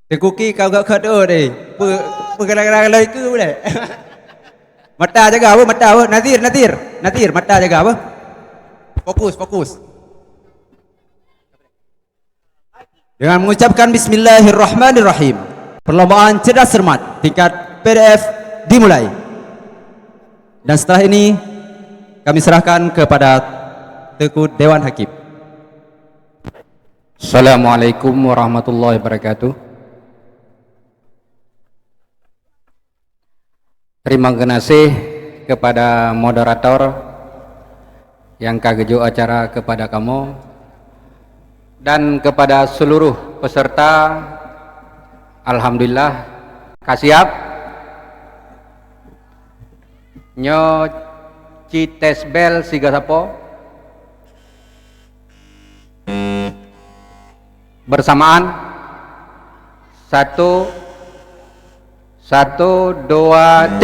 Tekuki kau gak kado deh. Pergerak-gerak lagi ke boleh. Mata jaga apa? Mata apa? Nadir. Mata jaga apa? Fokus. Dengan mengucapkan Bismillahirrahmanirrahim. Perlombaan cerdas cermat tingkat PDF dimulai. Dan setelah ini kami serahkan kepada Teku Dewan Hakim. Assalamualaikum warahmatullahi wabarakatuh. Terima kasih kepada moderator yang kagejo acara kepada kamu dan kepada seluruh peserta. Alhamdulillah kasiap nyo cites bel siga sapo bersamaan 1 2 3 1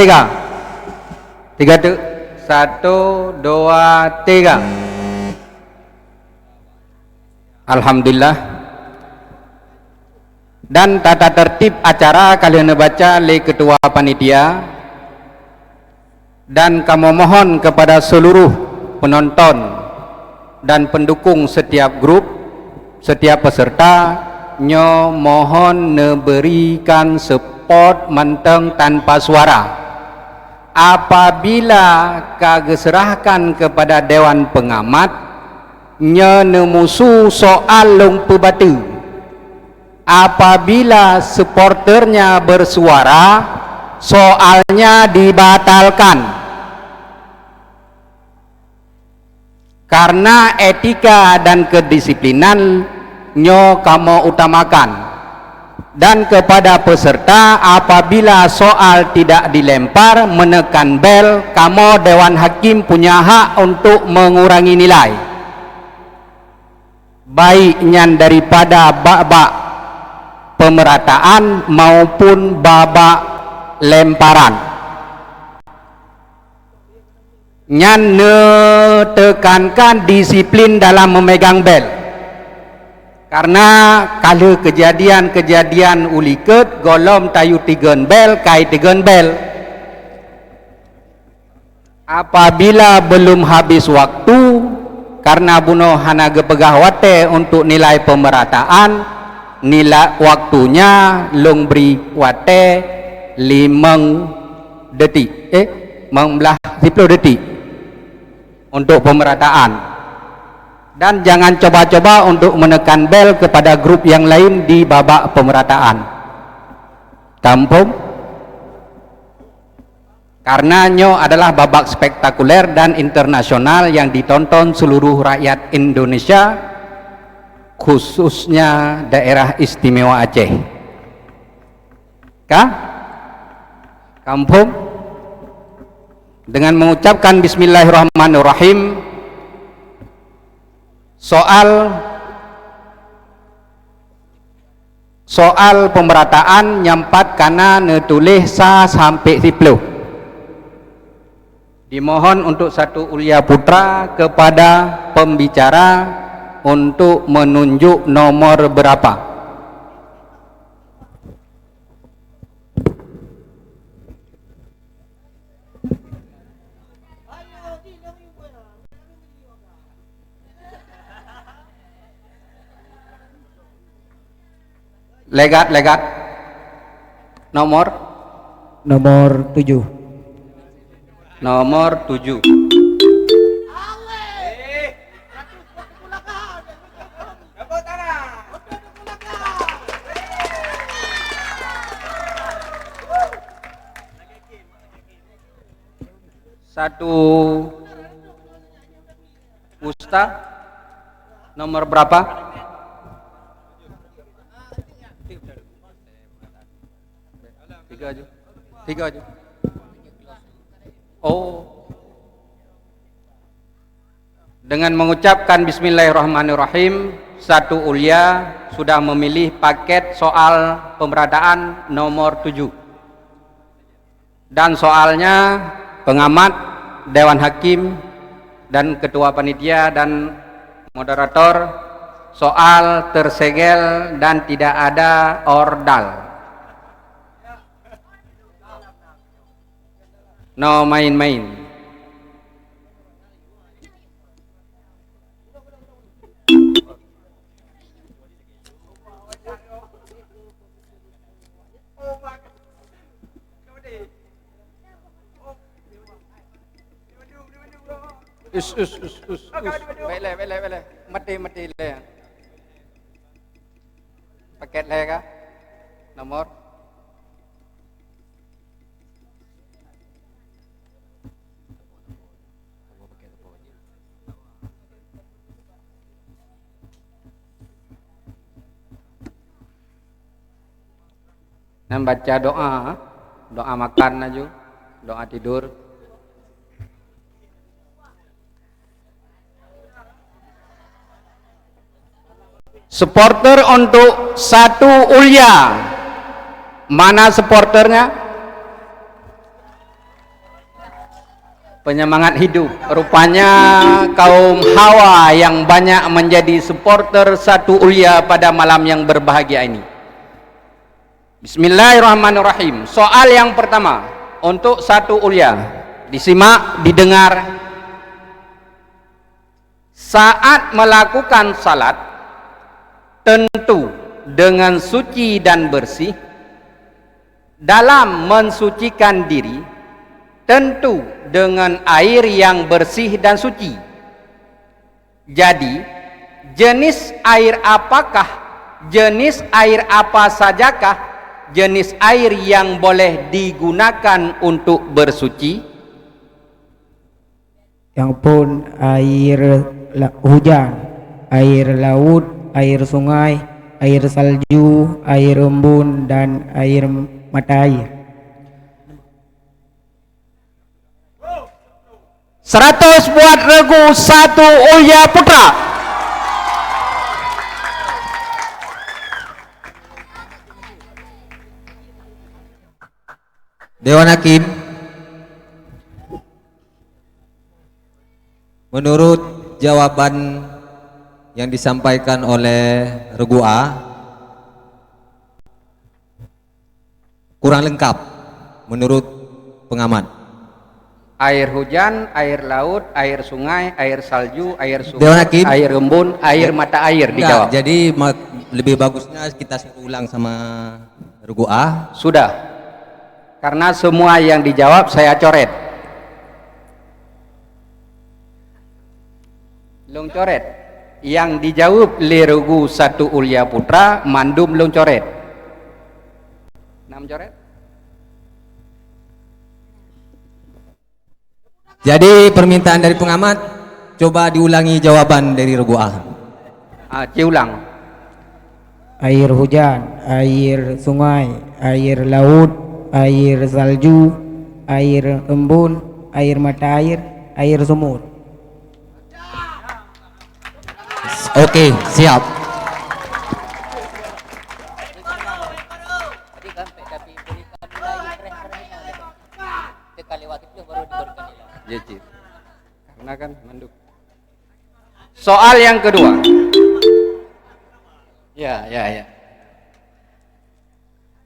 2 3. Alhamdulillah. Dan tata tertib acara kalian baca oleh ketua panitia, dan kami mohon kepada seluruh penonton dan pendukung setiap grup, setiap peserta nyo mohon neberikan support menteng tanpa suara. Apabila kageserahkan kepada Dewan Pengamat nyo nemusu soal long pebatu, apabila supporternya bersuara soalnya dibatalkan karena etika dan kedisiplinan nyo kamu utamakan. Dan kepada peserta, apabila soal tidak dilempar menekan bel, kamu Dewan Hakim punya hak untuk mengurangi nilai, baiknya daripada babak pemerataan maupun babak lemparan. Nyan tekankan disiplin dalam memegang bel, karena kalau kejadian uliket golom tayu tigen bel kai tigen bel, apabila belum habis waktu karena bunuh hanaga pegawate untuk nilai pemerataan, nilai waktunya long beri wate 5 detik 10 detik untuk pemerataan. Dan jangan coba-coba untuk menekan bel kepada grup yang lain di babak pemerataan. Tampung, karena nyo adalah babak spektakuler dan internasional yang ditonton seluruh rakyat Indonesia, khususnya daerah istimewa Aceh. Kampung, dengan mengucapkan Bismillahirrahmanirrahim, soal pemerataan nyampat karena netulih sa sampai 10. Dimohon untuk satu Ulia Putra kepada pembicara untuk menunjuk nomor berapa. Legat nomor 7. Nomor 7. Satu Ustaz nomor berapa? Tiga aja. Oh. Dengan mengucapkan Bismillahirrahmanirrahim, satu Ulia sudah memilih paket soal pemerataan nomor 7. Dan soalnya pengamat, Dewan Hakim, dan ketua panitia dan moderator soal tersegel dan tidak ada ordal. No main-main. Us. Baiklah. Mati le. Paket le kah? Nomor. Dan baca doa makan aja, doa tidur. Supporter untuk satu Ulya. Mana supporternya? Penyemangat hidup. Rupanya kaum Hawa yang banyak menjadi supporter satu Ulya pada malam yang berbahagia ini. Bismillahirrahmanirrahim. Soal yang pertama untuk satu Ulya. Disimak, didengar. Saat melakukan salat, tentu dengan suci dan bersih. Dalam mensucikan diri, tentu dengan air yang bersih dan suci. Jadi, jenis air apakah, jenis air apa sajakah jenis air yang boleh digunakan untuk bersuci? Yang pun air hujan, air laut, air sungai, air salju, air embun, dan air mata air. 100 buat regu satu Ulya Putra. Dewan Hakim, menurut jawaban yang disampaikan oleh regu A kurang lengkap menurut pengamat. Air hujan, air laut, air sungai, air salju, air sumur, Dewan Hakim, air embun, air mata air dijawab. Jadi lebih bagusnya kita ulang sama regu A. Sudah. Karena semua yang dijawab saya coret. Long coret. Yang dijawab Leregu satu Ulya Putra, mandum long coret. 6 coret. Jadi permintaan dari pengamat, coba diulangi jawaban dari regu A. Ulang. Air hujan, air sungai, air laut, air salju, air embun, air mata air sumur. Oke, siap. Karena kan manduk. Soal yang kedua. Ya.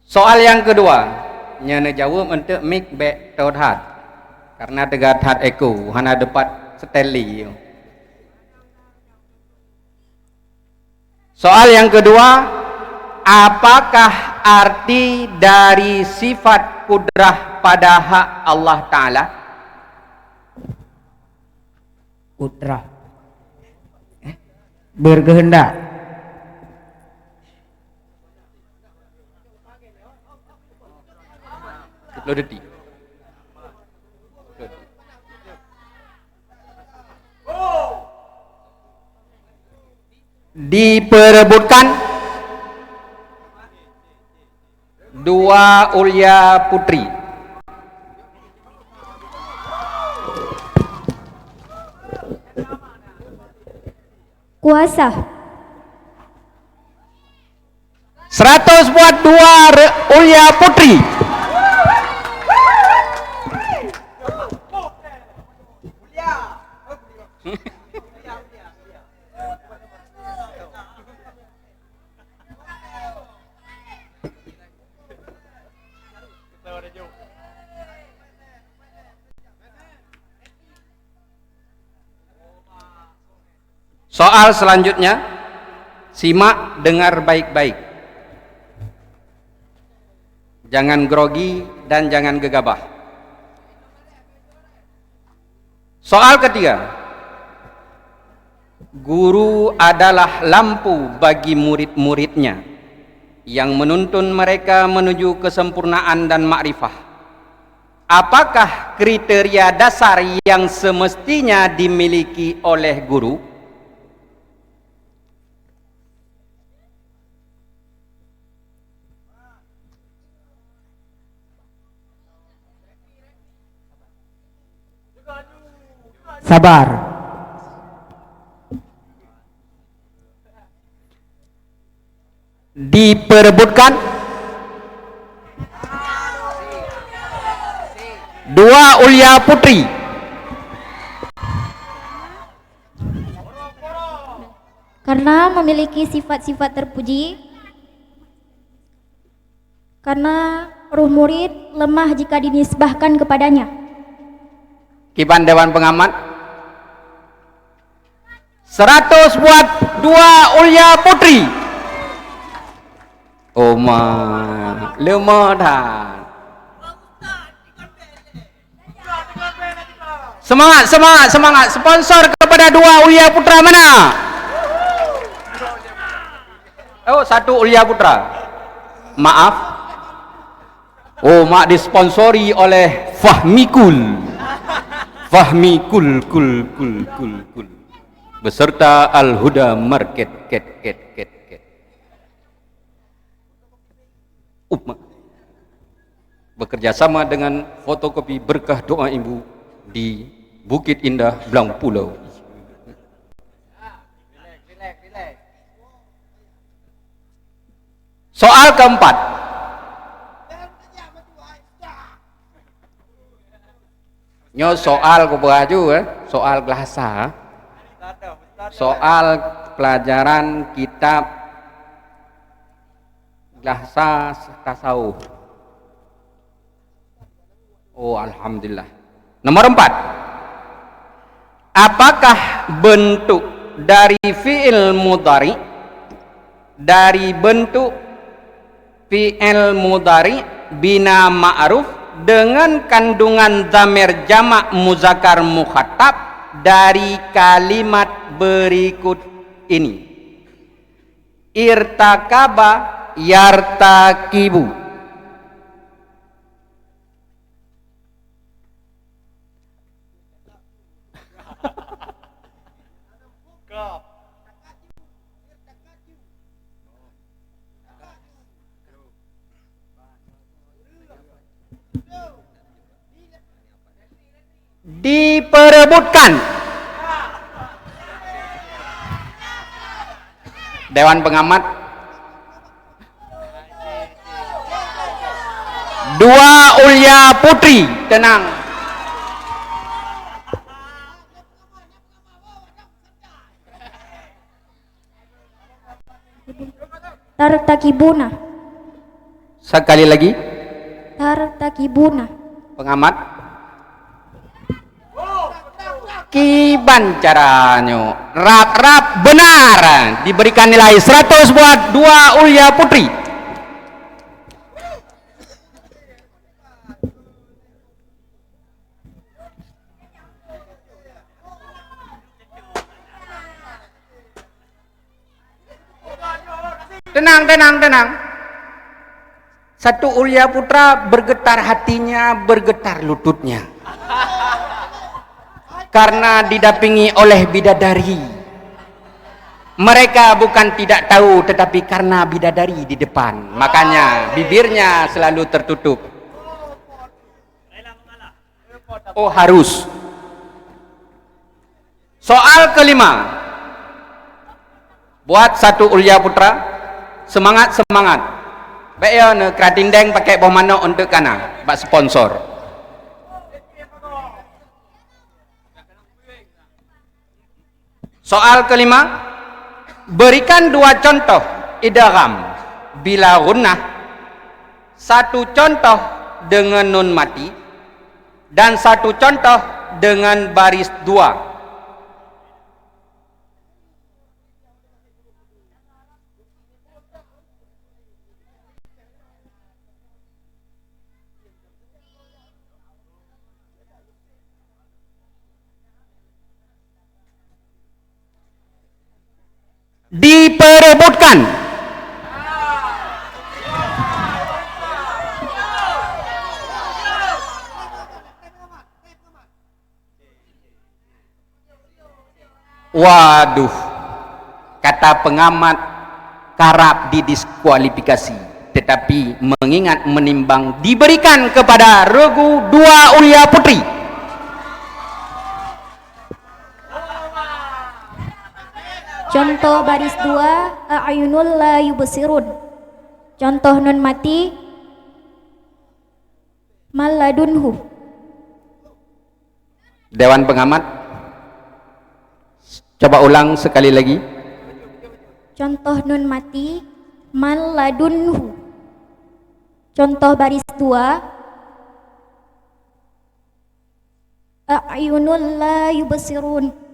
Soal yang kedua. Nyana jawab untuk mik back tauhat. Karena tegat hat eku, hana dapat Stanley. Soal yang kedua, apakah arti dari sifat kudrah pada hak Allah Ta'ala? Kudrah, berkehendak. Detik. Diperebutkan 2 Ulya Putri. Kuasa. 100 buat 2 Ulya Putri. Soal selanjutnya, simak, dengar baik-baik. Jangan grogi dan jangan gegabah. Soal ketiga, guru adalah lampu bagi murid-muridnya yang menuntun mereka menuju kesempurnaan dan makrifah. Apakah kriteria dasar yang semestinya dimiliki oleh guru? Sabar. Diperebutkan dua Ulia Putri. Karena memiliki sifat-sifat terpuji. Karena ruh murid lemah jika dinisbahkan kepadanya. Kiban Dewan Pengamat 100 buat dua Ulia Putri. Oma lemah dah. Semangat, semangat, semangat. Sponsor kepada dua Ulia Putra mana? Oh, satu Ulia Putra. Maaf. Oh, mak disponsori oleh Fahmikul. Fahmikul kul. Beserta Al-Huda Market bekerja sama dengan fotokopi berkah doa ibu di Bukit Indah, Blang Pulau. Soal keempat, nyo soal kubaju soal bahasa, soal pelajaran kitab bahasa tasawuf. Oh, alhamdulillah. Nomor 4. Apakah bentuk dari fi'il mudhari, dari bentuk fi'il mudhari bina ma'ruf dengan kandungan dhamir jamak muzakkar mukhatab dari kalimat berikut ini? Irtakaba, yartakibu. Diperebutkan. Dewan Pengamat, dua Ulia Putri, tenang. Tartakibuna. Sekali lagi, Tartakibuna. pengamat. Kiban caranya rap benar, diberikan nilai 100 buat dua Ulia Putri. Tenang. Satu Ulia Putra bergetar hatinya, bergetar lututnya. Karena didampingi oleh bidadari. Mereka bukan tidak tahu, tetapi karena bidadari di depan, makanya bibirnya selalu tertutup. Oh, harus. Soal kelima, buat satu Ulia Putra. Semangat. Baik ya, Kratindeng pakai bawah mana untuk kana, bak sponsor. Soal kelima, berikan dua contoh idgham bila gunnah, satu contoh dengan nun mati dan satu contoh dengan baris dua. diperebutkan. Waduh, kata pengamat kerap didiskualifikasi, tetapi mengingat menimbang diberikan kepada regu dua ulia putri. Contoh baris 2, a'yunul la yubsirun. Contoh nun mati, maladunhu. Dewan pengamat, coba ulang sekali lagi. Contoh nun mati, maladunhu. Contoh baris 2, a'yunul la yubsirun.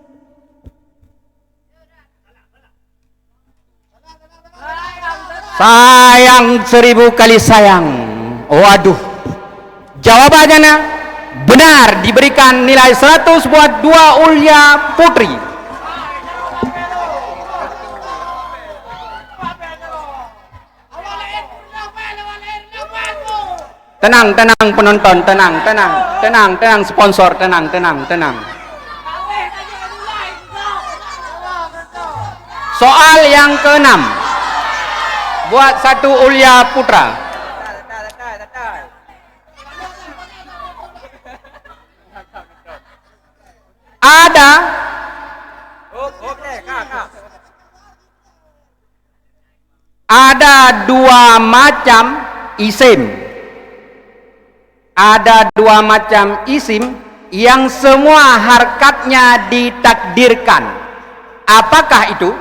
Sayang 1000 kali sayang. Waduh, jawabannya benar, diberikan nilai 100 buat dua ulia putri. Tenang penonton, tenang sponsor, tenang. Soal yang ke-6 buat satu ulia putra. Ada dua macam isim. Ada dua macam isim yang semua harkatnya ditakdirkan. Apakah itu?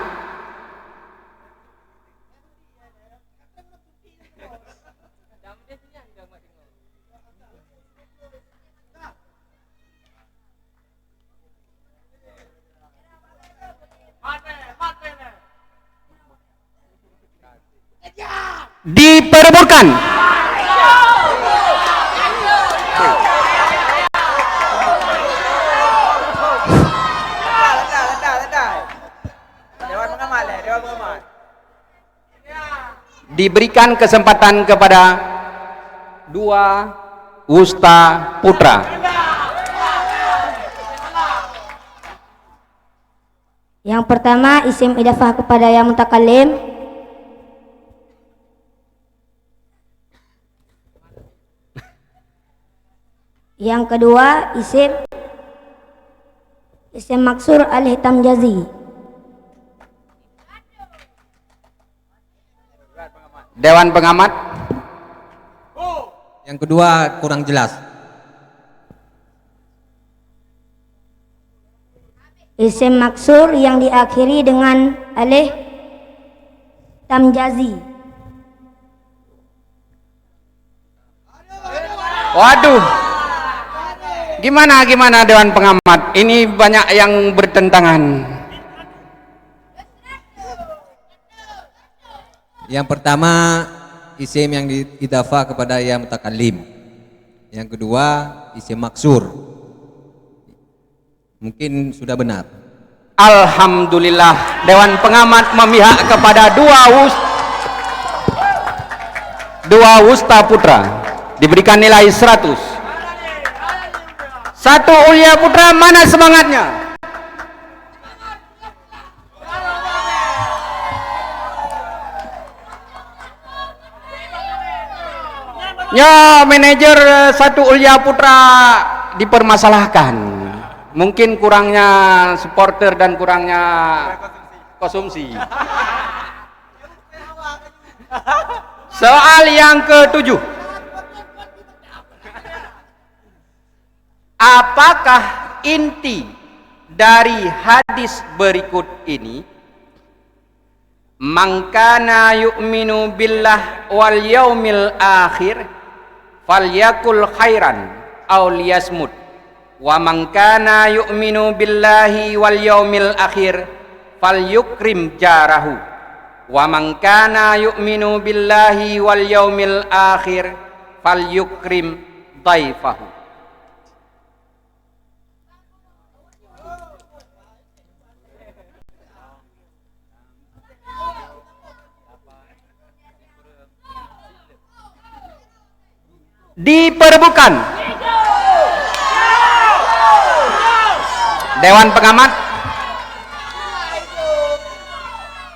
Diperebutkan. Diberikan kesempatan kepada dua wusta putra. Yang pertama isim idafah kepada yang mutakallim. Yang kedua isim maksur alih tamjazi. Dewan pengamat. Yang kedua kurang jelas. Isim maksur yang diakhiri dengan alih tamjazi. Waduh, gimana Dewan pengamat? Ini banyak yang bertentangan. Yang pertama isim yang diidafah kepada ya mutakallim. Yang kedua isim maksur. Mungkin sudah benar. Alhamdulillah, Dewan pengamat memihak kepada dua wusta putra. Diberikan nilai 100. Satu ulia putra, mana semangatnya? Ya, manajer satu ulia putra dipermasalahkan. Mungkin kurangnya supporter dan kurangnya konsumsi. Soal yang ke-7. Apakah inti dari hadis berikut ini? Man kana yu'minu billah wal yaumil akhir falyakul khairan aw liyasmut. Wa man kana yu'minu billahi wal yaumil akhir falyukrim jarahu. Wa man kana yu'minu billahi wal yaumil akhir falyukrim dhaifahu. Diperebutkan. Dewan Pengamat.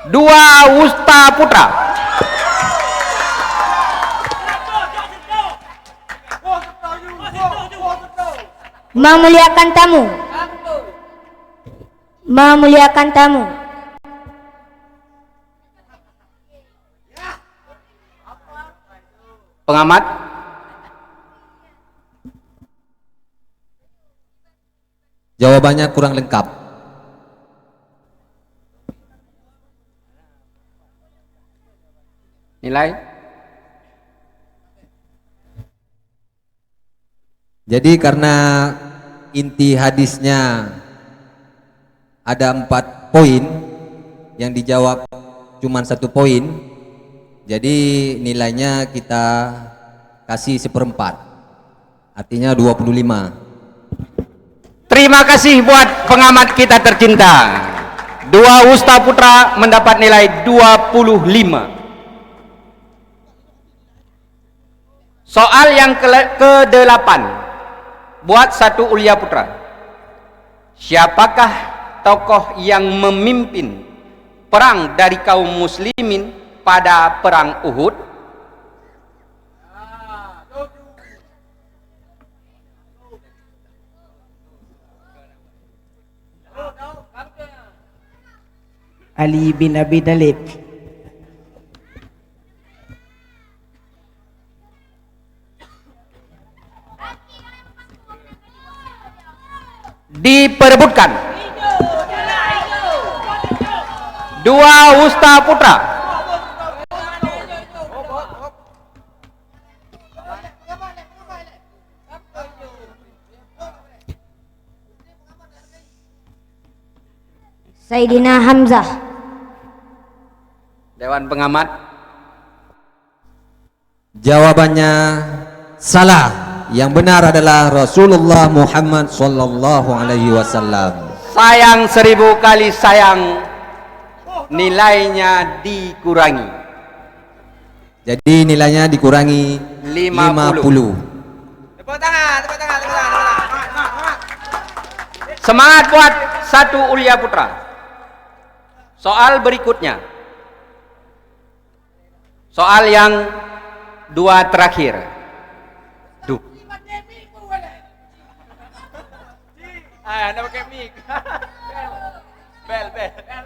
2 Wusta Putra. Memuliakan tamu. Memuliakan tamu. Pengamat. Jawabannya kurang lengkap. Nilai. Jadi karena inti hadisnya ada 4 poin, yang dijawab cuma 1 poin, jadi nilainya kita kasih 1/4, artinya 25. Terima kasih buat pengamat kita tercinta. 2 Wusta Putra mendapat nilai 25. Soal yang ke-8 buat 1 Ulia Putra. Siapakah tokoh yang memimpin perang dari kaum muslimin pada perang Uhud? Ali bin Abi Thalib. Diperebutkan. 2 Wusta Putra. Sayyidina Hamzah. Dewan Pengamat. Jawabannya salah. Yang benar adalah Rasulullah Muhammad sallallahu alaihi wasallam. Sayang 1000 kali sayang, nilainya dikurangi. Jadi nilainya dikurangi 50. Tepuk tangan, tepuk tangan, tepuk tangan. Semangat buat 1 Ulia Putra. Soal berikutnya, soal yang 2 terakhir. Duh.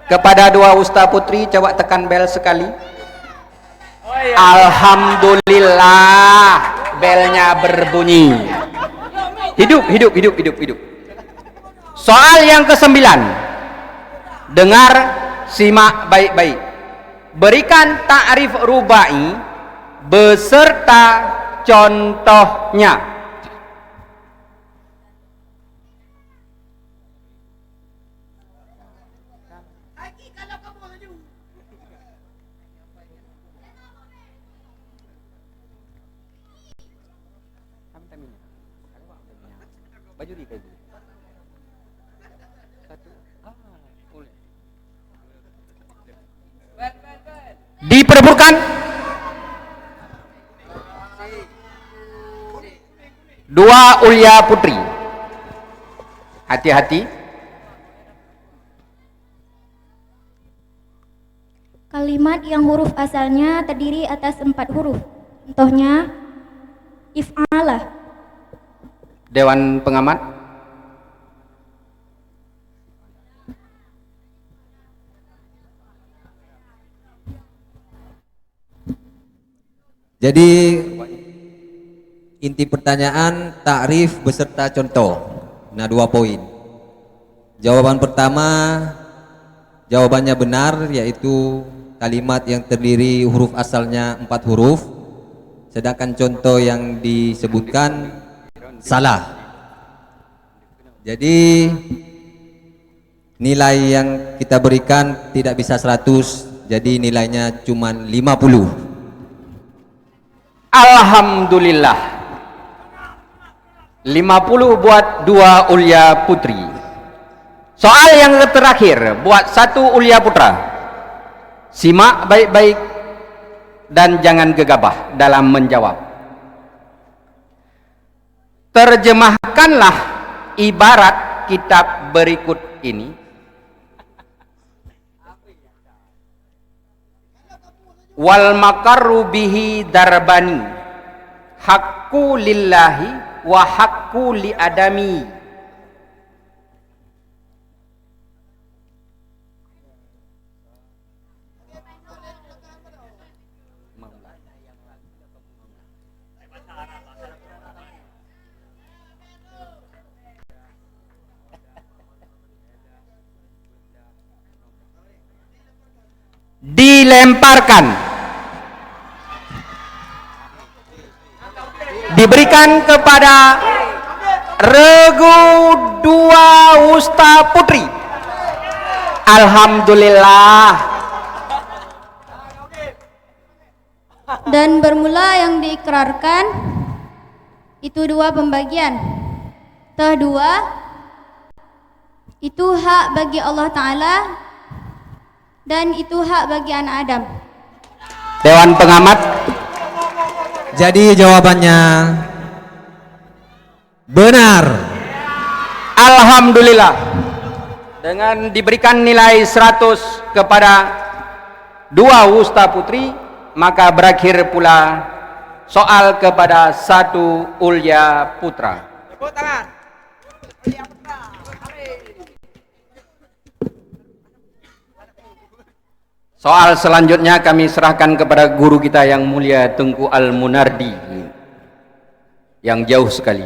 Kepada 2 Usta Putri, coba tekan bel sekali. Alhamdulillah, belnya berbunyi. Hidup, hidup, hidup, hidup, hidup. Soal yang ke-9. Dengar, simak baik-baik. Berikan ta'rif rubai beserta contohnya. Diperebutkan. 2 Ulia Putri. Hati-hati. Kalimat yang huruf asalnya terdiri atas 4 huruf. Contohnya if'alah. Dewan Pengamat. Jadi inti pertanyaan takrif beserta contoh. Nah, 2 poin. Jawaban pertama jawabannya benar, yaitu kalimat yang terdiri huruf asalnya 4 huruf, sedangkan contoh yang disebutkan salah. Jadi nilai yang kita berikan tidak bisa 100, jadi nilainya cuma 50. Alhamdulillah, 50 buat 2 Ulia Putri. Soal yang terakhir buat 1 Ulia Putra. Simak baik-baik dan jangan gegabah dalam menjawab. Terjemahkanlah ibarat kitab berikut ini. Wal makarru bihi darbani, haqqu lillahi wa haqqu li adami. Dilemparkan, diberikan kepada regu 2 Usta Putri. Alhamdulillah. Dan bermula yang diikrarkan itu 2 pembagian. Tah 2 itu hak bagi Allah Ta'ala dan itu hak bagi anak Adam. Dewan pengamat, Jadi jawabannya benar. alhamdulillah. Dengan diberikan nilai 100 kepada 2 Usta Putri, maka berakhir pula soal kepada 1 Ulya Putra. Tepuk tangan. Soal selanjutnya kami serahkan kepada guru kita yang mulia Tengku Al-Munardi yang jauh sekali.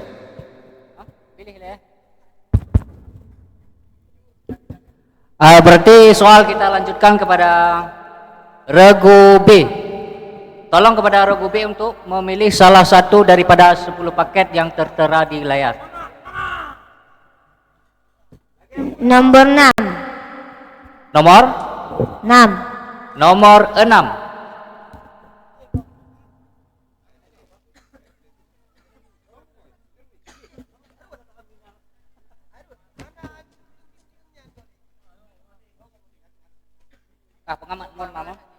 Berarti soal kita lanjutkan kepada regu B. Tolong kepada regu B untuk memilih salah satu daripada 10 paket yang tertera di layar. Nomor 6. Nomor 6. Nomor 6. Pengamat, mohon maaf.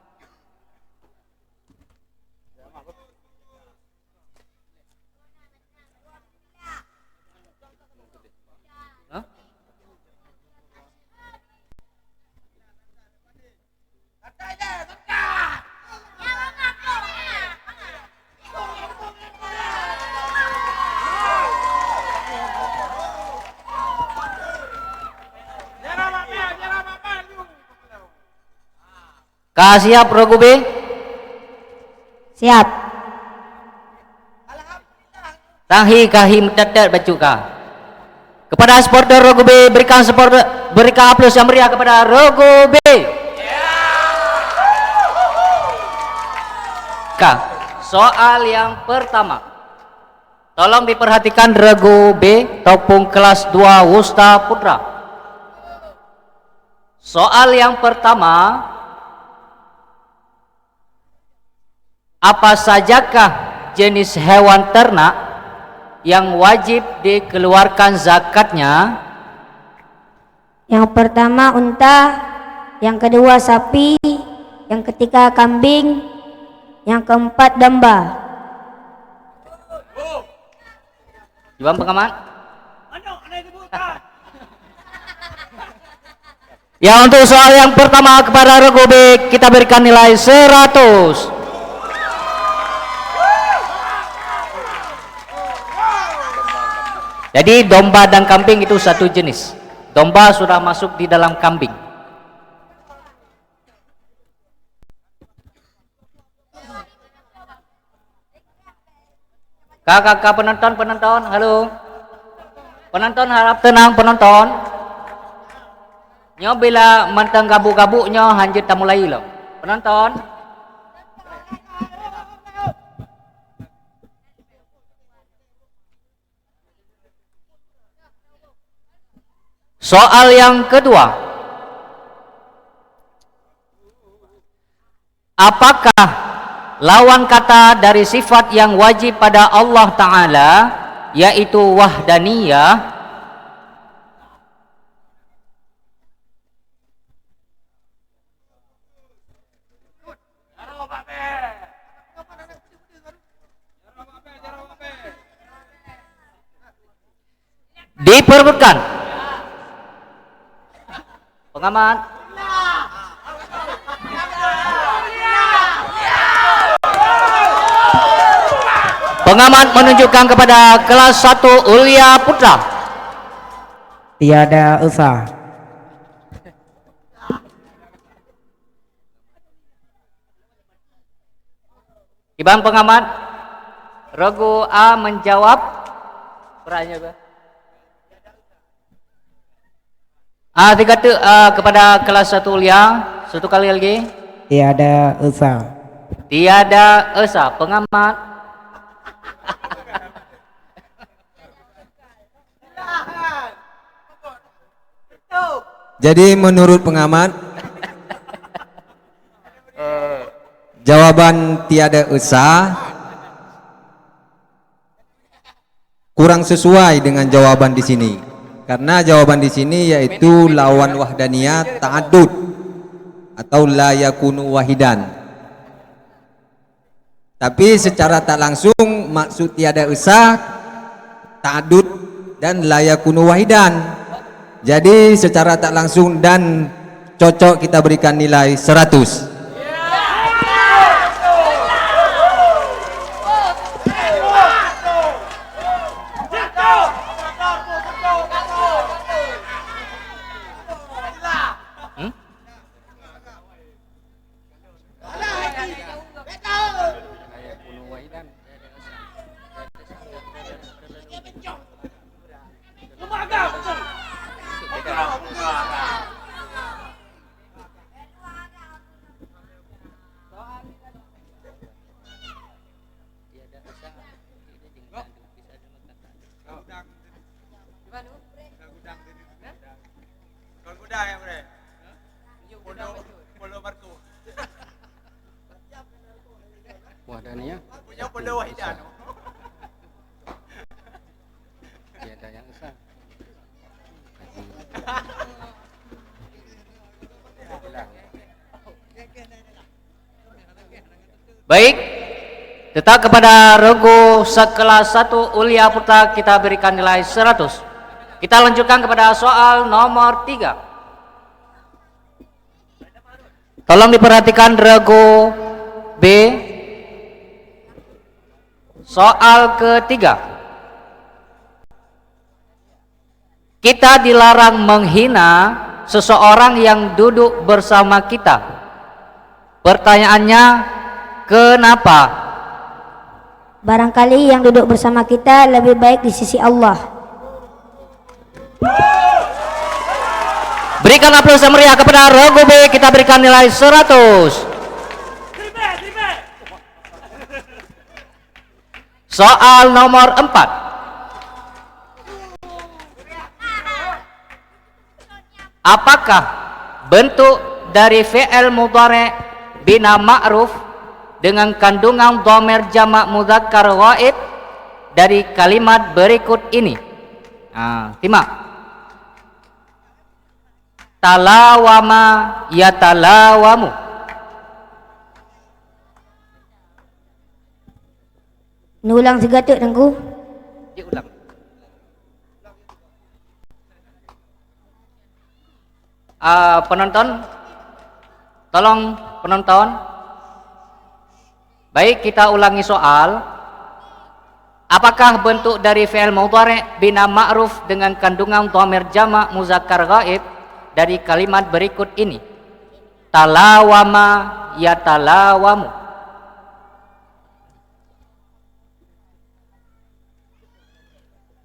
Kah siap regu B? Siap. Tahi kahim tetet bacuka. Kepada supporter regu B berikan aplaus yang meriah kepada regu B. Kah, soal yang pertama. Tolong diperhatikan regu B ataupun kelas 2 Usta Putra. Soal yang pertama, apa sajakah jenis hewan ternak yang wajib dikeluarkan zakatnya? Yang pertama unta, yang kedua sapi, yang ketiga kambing, yang keempat domba. Dewan pengamat. Ya, untuk soal yang pertama kepada regu B kita berikan nilai 100. Jadi domba dan kambing itu satu jenis. Domba sudah masuk di dalam kambing. Kakak penonton, halo. Penonton harap tenang penonton. Nyo bila mentang gabuk-gabuk nyo hanjut tak mulai lo. Penonton. Soal yang kedua. Apakah lawan kata dari sifat yang wajib pada Allah Ta'ala, yaitu wahdaniyah? Diperbutkan. Pengamat. Pengamat menunjukkan kepada kelas 1 Ulia Putra. Tiada esa. Ibang pengamat, Regu A menjawab. Perannya apa? Tiga kepada kelas 1 Ulia, satu kali lagi. Tiada esa. Tiada esa. Pengamat. Jadi menurut pengamat, jawaban tiada esa kurang sesuai dengan jawaban di sini. Karena jawaban di sini yaitu lawan wahdaniyah ta'addud atau la yakunu wahidan. Tapi secara tak langsung maksud tiada esa ta'addud dan la yakunu wahidan. Jadi secara tak langsung dan cocok kita berikan nilai 100. Wahdaniyah punya pada wahidan. Tiada yang esa. Baik, tetap kepada Regu sekelas 1 Ulia Putra kita berikan nilai 100. Kita lanjutkan kepada soal nomor 3. Tolong diperhatikan Regu B. Soal ketiga. Kita dilarang menghina seseorang yang duduk bersama kita. Pertanyaannya, kenapa? Barangkali yang duduk bersama kita lebih baik di sisi Allah. Berikan aplaus yang meriah kepada Regu B. Kita berikan nilai 100. Soal nomor 4. Apakah bentuk dari fi'il mudhari' bina ma'ruf dengan kandungan dhamir jamak mudzakkar ghaib dari kalimat berikut ini? Simak. Talawama yatalawamu. Nulang segatuk tengku. Diulang. Penonton, tolong penonton. Baik, kita ulangi soal. Apakah bentuk dari fi'il mudhari' bina ma'ruf dengan kandungan dhamir jamak muzakkar ghaib dari kalimat berikut ini? Talawama yatalawamu.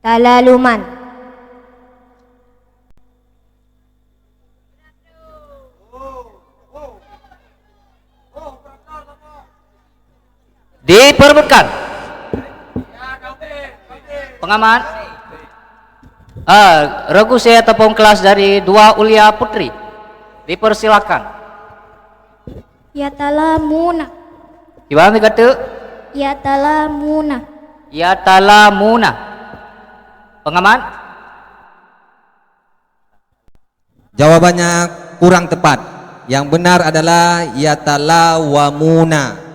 Talaluman. Diperbutkan. Pengamat. Regu saya tepung kelas dari 2 Ulia Putri. Dipersilakan. Yatalamuna. Gimana kata? Yatalamuna. Yatalamuna. Pengamat? Jawabannya kurang tepat. Yang benar adalah yatalawamuna.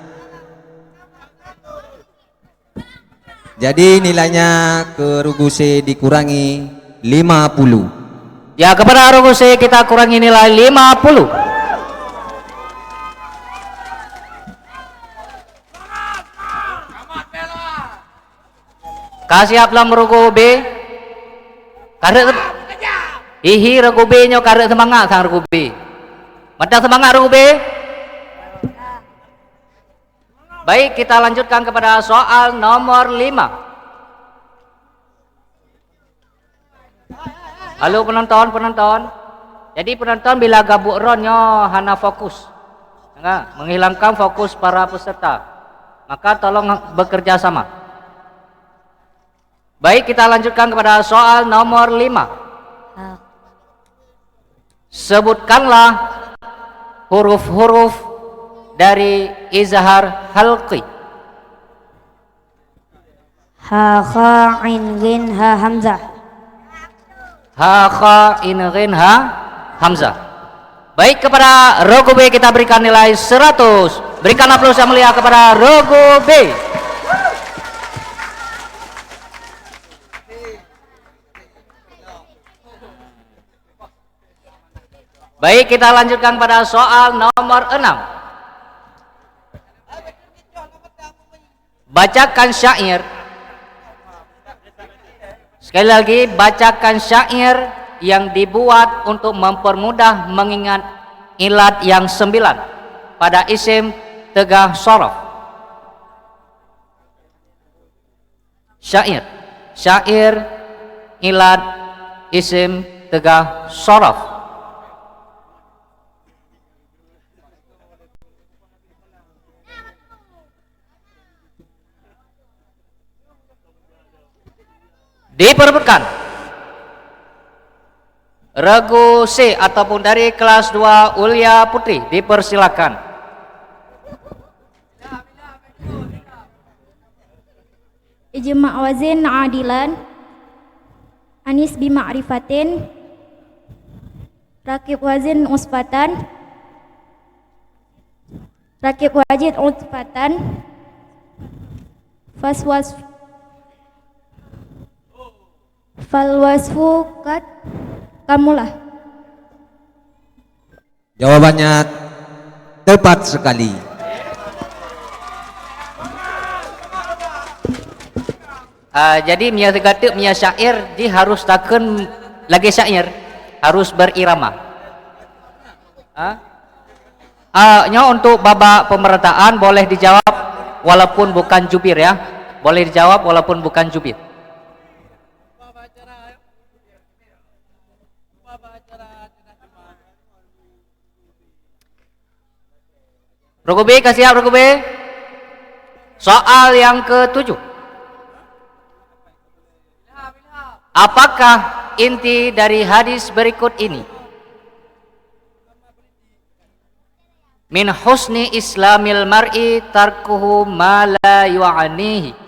Jadi nilainya ke Regu C dikurangi 50. Ya, kepada Rogo C kita kurangi nilai 50. Kasih aplam Rogo B. Karek ihi Rogo B nyo karek semangat sang Rogo B. Mata semangat Rogo B. Baik, kita lanjutkan kepada soal nomor 5. Halo penonton. Jadi penonton bila gabuk ronyo hana fokus. Enggak, menghilangkan fokus para peserta. Maka tolong bekerja sama. Baik, kita lanjutkan kepada soal nomor 5. Sebutkanlah huruf-huruf dari izhar halqi. Ha kha ain ghin ha hamzah. Ha kha in ghin ha hamzah. Baik, kepada Rogo B kita berikan nilai 100. Berikan aplaus yang mulia kepada Rogo B. Baik, kita lanjutkan pada soal nomor 6. Bacakan syair. Sekali lagi, bacakan syair yang dibuat untuk mempermudah mengingat ilat yang 9 pada isim tegah shorof. Syair ilat isim tegah shorof. Diperebutkan. Regu C ataupun dari kelas 2 Ulia Putri, dipersilakan. Ijma' wazin adilan, anis bima'rifatin, rakib wazin usfatan, rakib wajid usfatan, faswas falwasfu kat kamulah. Jawabannya tepat sekali. Jadi mia tegatuk mia syair di harus takun lagi syair harus berirama. Nya untuk babak pemerataan boleh dijawab walaupun bukan jubir ya. Boleh dijawab walaupun bukan jubir. Rogo B, kasih siap Rogo B. Soal yang ke-7. Apakah inti dari hadis berikut ini? Min husni islamil mar'i tarkuhu ma la yu'anihi.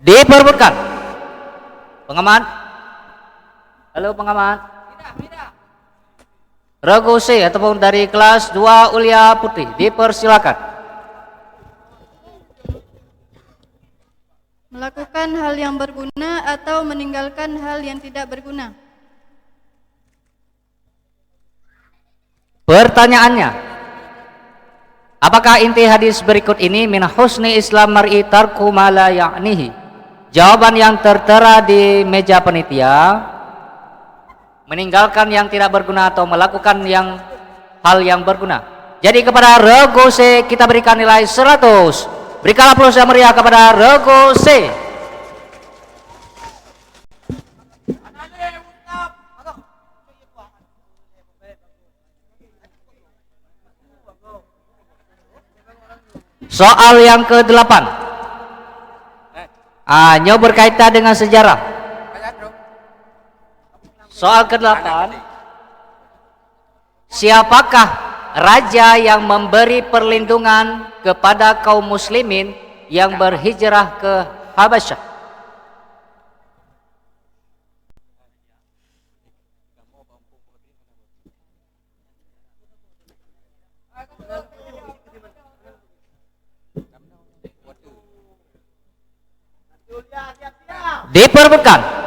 Diperebutkan. Pengamat. Halo pengamat. Regu C ataupun dari kelas 2 Ulia Putri, dipersilakan. Melakukan hal yang berguna atau meninggalkan hal yang tidak berguna. Pertanyaannya, apakah inti hadis berikut ini min husni islam mar'i tarku ma la ya'nihi? Jawaban yang tertera di meja panitia, meninggalkan yang tidak berguna atau melakukan hal yang berguna. Jadi kepada Regu C kita berikan nilai 100. Berikan aplaus yang meriah kepada Regu C. Soal yang ke-8. Nyo berkaitan dengan sejarah. Soal ke-8. Siapakah raja yang memberi perlindungan kepada kaum muslimin yang berhijrah ke Habasyah? Diperbutkan.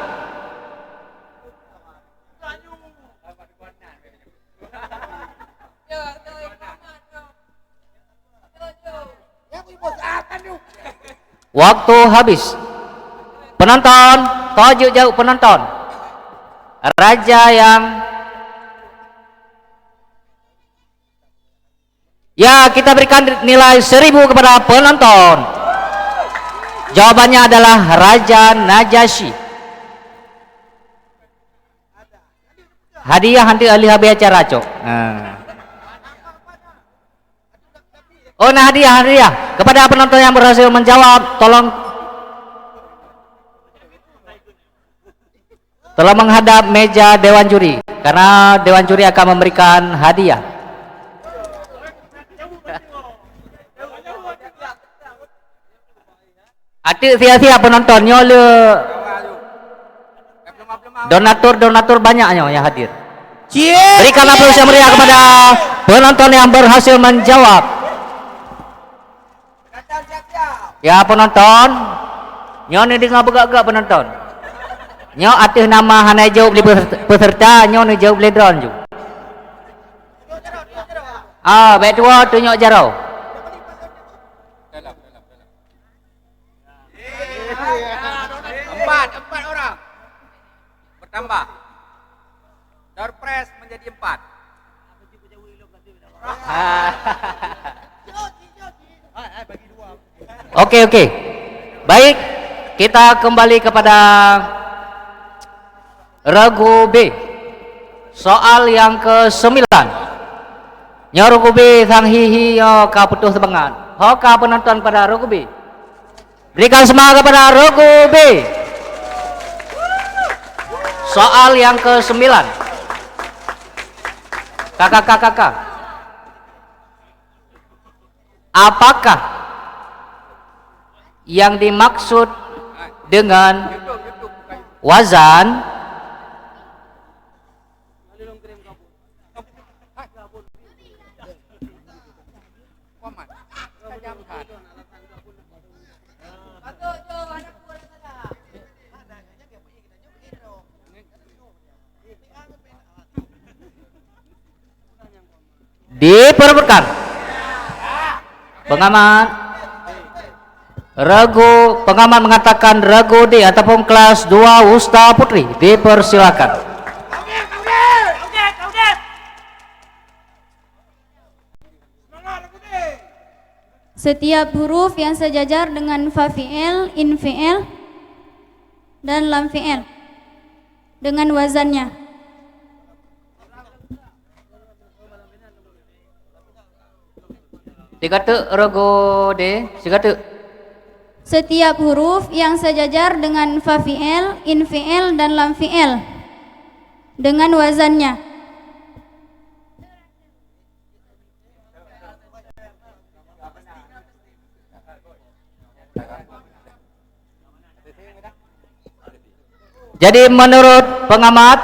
Waktu habis. Penonton, tajuk jauh penonton. Raja yang ya, kita berikan nilai 1000 kepada penonton. Jawabannya adalah Raja Najasyi. Hadiah nanti ahli habis acara cok. Oh, nah hadiah kepada penonton yang berhasil menjawab, tolong menghadap meja dewan juri karena dewan juri akan memberikan hadiah. Atik sia-sia penontonnya le. Donatur banyaknya yang hadir. Berikan aplaus yang meriah kepada penonton yang berhasil menjawab. Ya penonton, nyo ni dengar begak-gak penonton. Nyo atik nama hanai jawab beli peserta, nyo ni jawab beli drone ju. Baik tua tunjuk jarau. Empat orang bertambah. Surprise menjadi 4. Oke. Baik, kita kembali kepada regu B. Soal yang ke-9. Regu B sang hihi ka putus sebengan. Ka penonton pada regu B. Berikan semangat kepada regu B. Soal yang ke-9. Kakak. Apakah yang dimaksud dengan wazan diperebutkan? Pengamat mengatakan regu D ataupun kelas 2 Usta Putri, dipersilakan. Setiap huruf yang sejajar dengan fa fi'il, in fi'il, dan lam fi'il dengan wazannya. Dikata regu D, dikata Setiap huruf yang sejajar dengan fa fi'il, in fi'il, dan lam fi'il dengan wazannya. Jadi menurut pengamat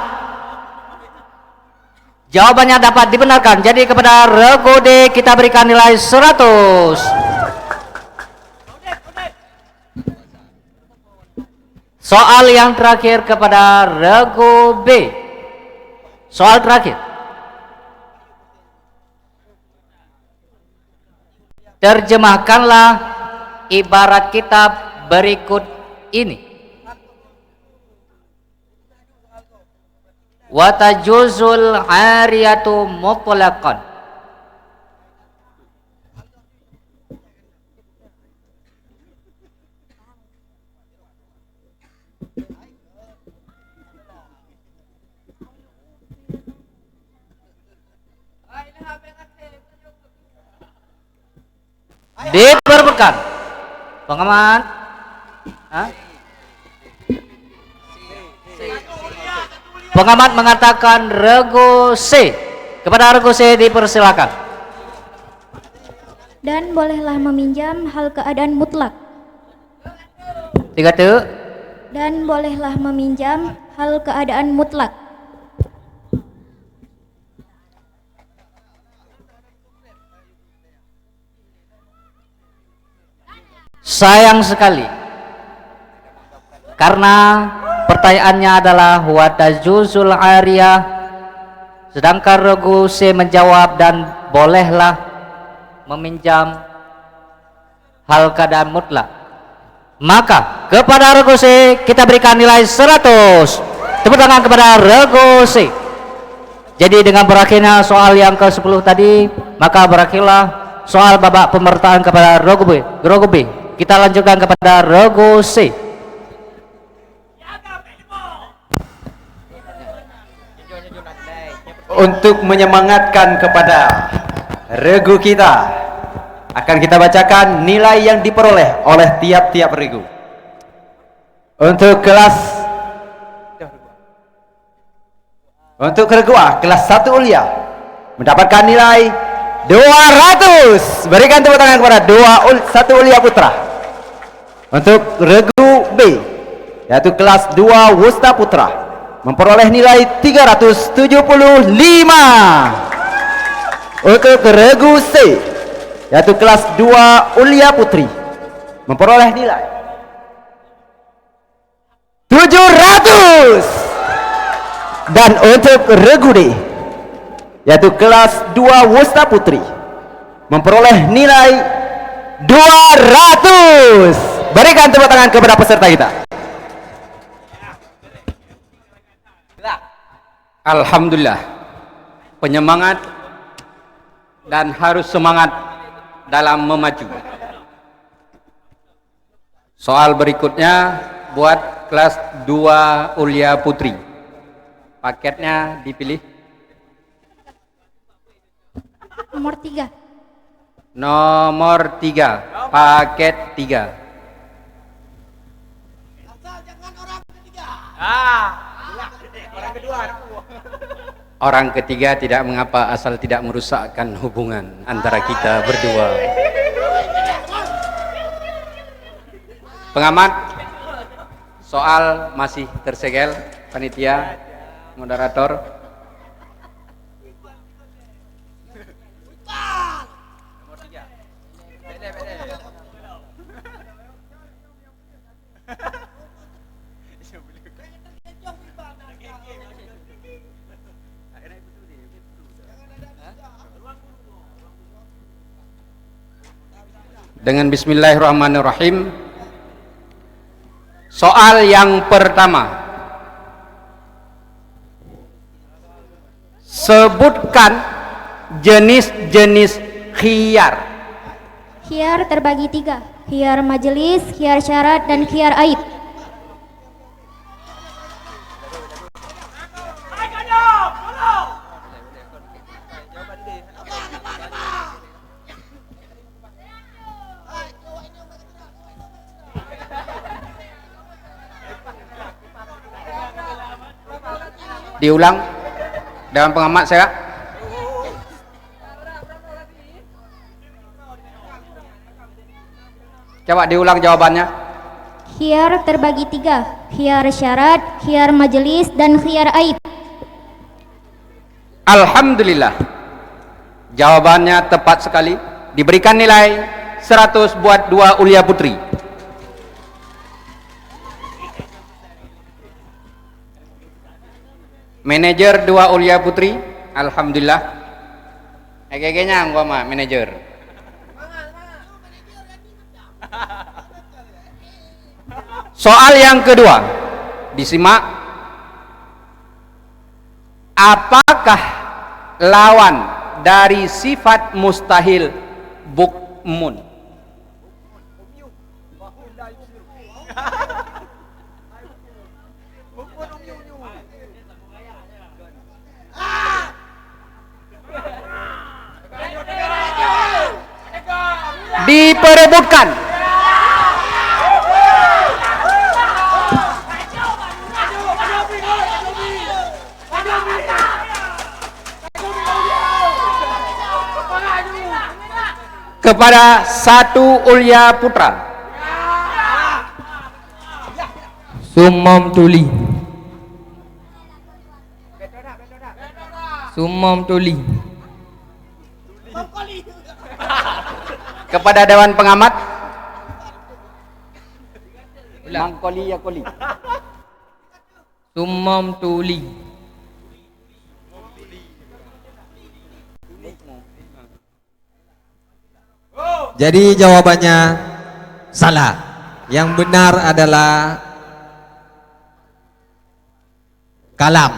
jawabannya dapat dibenarkan. Jadi kepada regu D kita berikan nilai 100. Soal yang terakhir kepada regu B. Soal terakhir. Terjemahkanlah ibarat kitab berikut ini. Wa tajuzul ariyatu mutlaqan. Diperbutkan. Pengamat. Pengamat mengatakan regu C. Kepada regu C dipersilakan. Dan bolehlah meminjam hal keadaan mutlak. Dikata Dan bolehlah meminjam hal keadaan mutlak. sayang sekali karena pertanyaannya adalah wa tajuzul ariyah, sedangkan regu C menjawab dan bolehlah meminjam hal keadaan mutlak. Maka kepada regu C kita berikan nilai 100. Tepuk tangan kepada regu C. Jadi dengan berakhirnya soal yang ke-10 tadi, maka berakhirlah soal babak pemerataan kepada regu B. Regu B. Kita lanjutkan kepada regu C. Untuk menyemangatkan kepada regu kita, akan kita bacakan nilai yang diperoleh oleh tiap-tiap regu. Untuk regu A, kelas 1 Ulia mendapatkan nilai 200. Berikan tepuk tangan kepada 1 Ulia Putra. Untuk regu B, yaitu kelas 2 Wusta Putra, memperoleh nilai 375. Untuk regu C, yaitu kelas 2 Ulia Putri, memperoleh nilai 700. Dan untuk regu D, yaitu kelas 2 Wusta Putri, memperoleh nilai 200. Berikan tepuk tangan kepada peserta kita. Alhamdulillah, penyemangat dan harus semangat dalam memaju. Soal berikutnya buat kelas 2 Ulia Putri. Paketnya dipilih. Nomor 3. Nomor 3, paket 3. Orang ketiga tidak mengapa asal tidak merusakkan hubungan antara kita berdua. Pengamat, soal masih tersegel. Panitia, moderator. Dengan bismillahirrahmanirrahim. Soal yang pertama, sebutkan jenis-jenis khiyar. Khiyar terbagi 3. Khiyar majelis, khiyar syarat, dan khiyar aib. Diulang dengan pengamat saya. Coba diulang jawabannya. Khiyar terbagi 3. Khiyar syarat, khiyar majelis, dan khiyar aib. Alhamdulillah, jawabannya tepat sekali. Diberikan nilai 100 buat 2 Ulia Putri. Manajer 2 Ulia Putri, alhamdulillah. Kayaknya gua mah manajer. Soal yang kedua, disimak. Apakah lawan dari sifat mustahil bukmun? Diperebutkan. Kepada 1 Ulia Putra. Summam tuli. Summam tuli. Kepada Dewan Pengamat. Mangkoli ya koli. Summam tuli. Jadi jawabannya salah. Yang benar adalah kalam.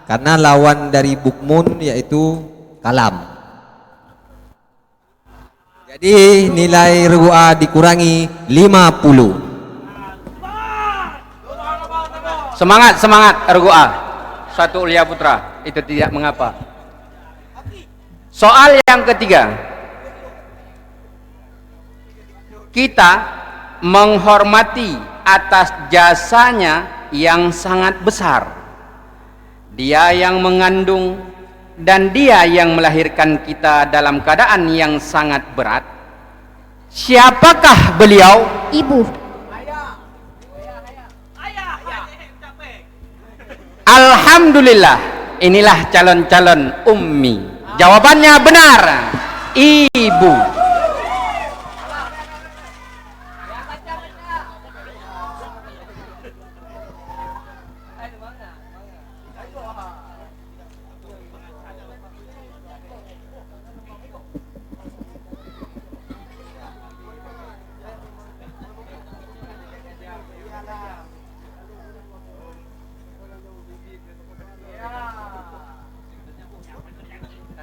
Karena lawan dari bukmun yaitu kalam. Jadi nilai ru'a dikurangi 50. Semangat, semangat Rugua. Satu Ulia Putra, itu tidak mengapa. Soal yang ketiga. Kita menghormati atas jasanya yang sangat besar. Dia yang mengandung dan dia yang melahirkan kita dalam keadaan yang sangat berat. Siapakah beliau? Ibu. Alhamdulillah, inilah calon-calon ummi. Jawabannya benar, ibu.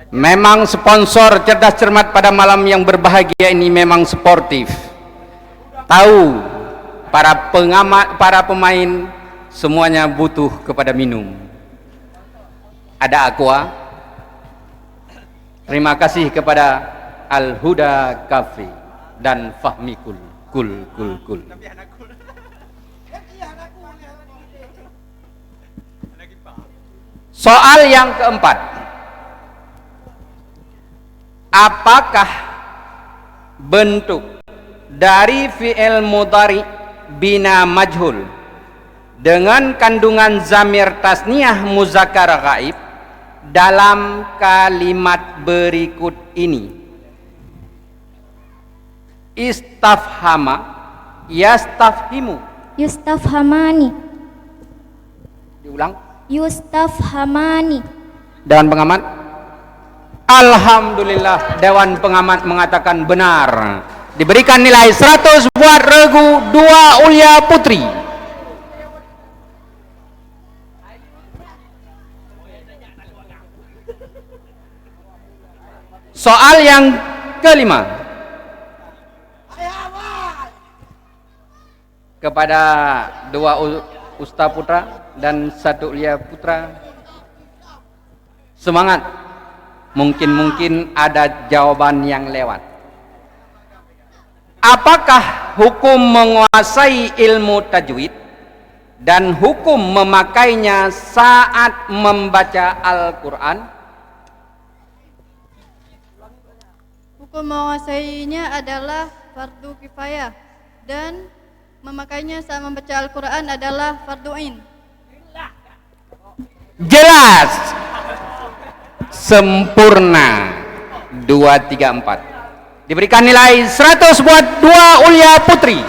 Memang sponsor cerdas cermat pada malam yang berbahagia ini memang sportif. Tahu para pengamat, para pemain semuanya butuh kepada minum. Ada aqua. Terima kasih kepada Al Huda Cafe dan Fahmi Kul. Soal yang keempat. Apakah bentuk dari fi'il mudhari bina majhul dengan kandungan zamir tasniyah muzakkar ghaib dalam kalimat berikut ini? Istafhama, yastafhimu. Yustafhamani. Diulang. Yustafhamani. Dewan pengamat. Alhamdulillah, Dewan Pengamat mengatakan benar. Diberikan nilai 100 buat regu 2 Ulia Putri. Soal yang kelima. Kepada 2 Usta Putra dan 1 Ulia Putra. Semangat. Mungkin ada jawaban yang lewat. Apakah hukum menguasai ilmu tajwid dan hukum memakainya saat membaca Al-Quran? Hukum menguasainya adalah fardu kifayah dan memakainya saat membaca Al-Quran adalah fardu ain. Jelas. Sempurna. 2, 3, 4. Diberikan nilai 100 buat 2 Ulia Putri.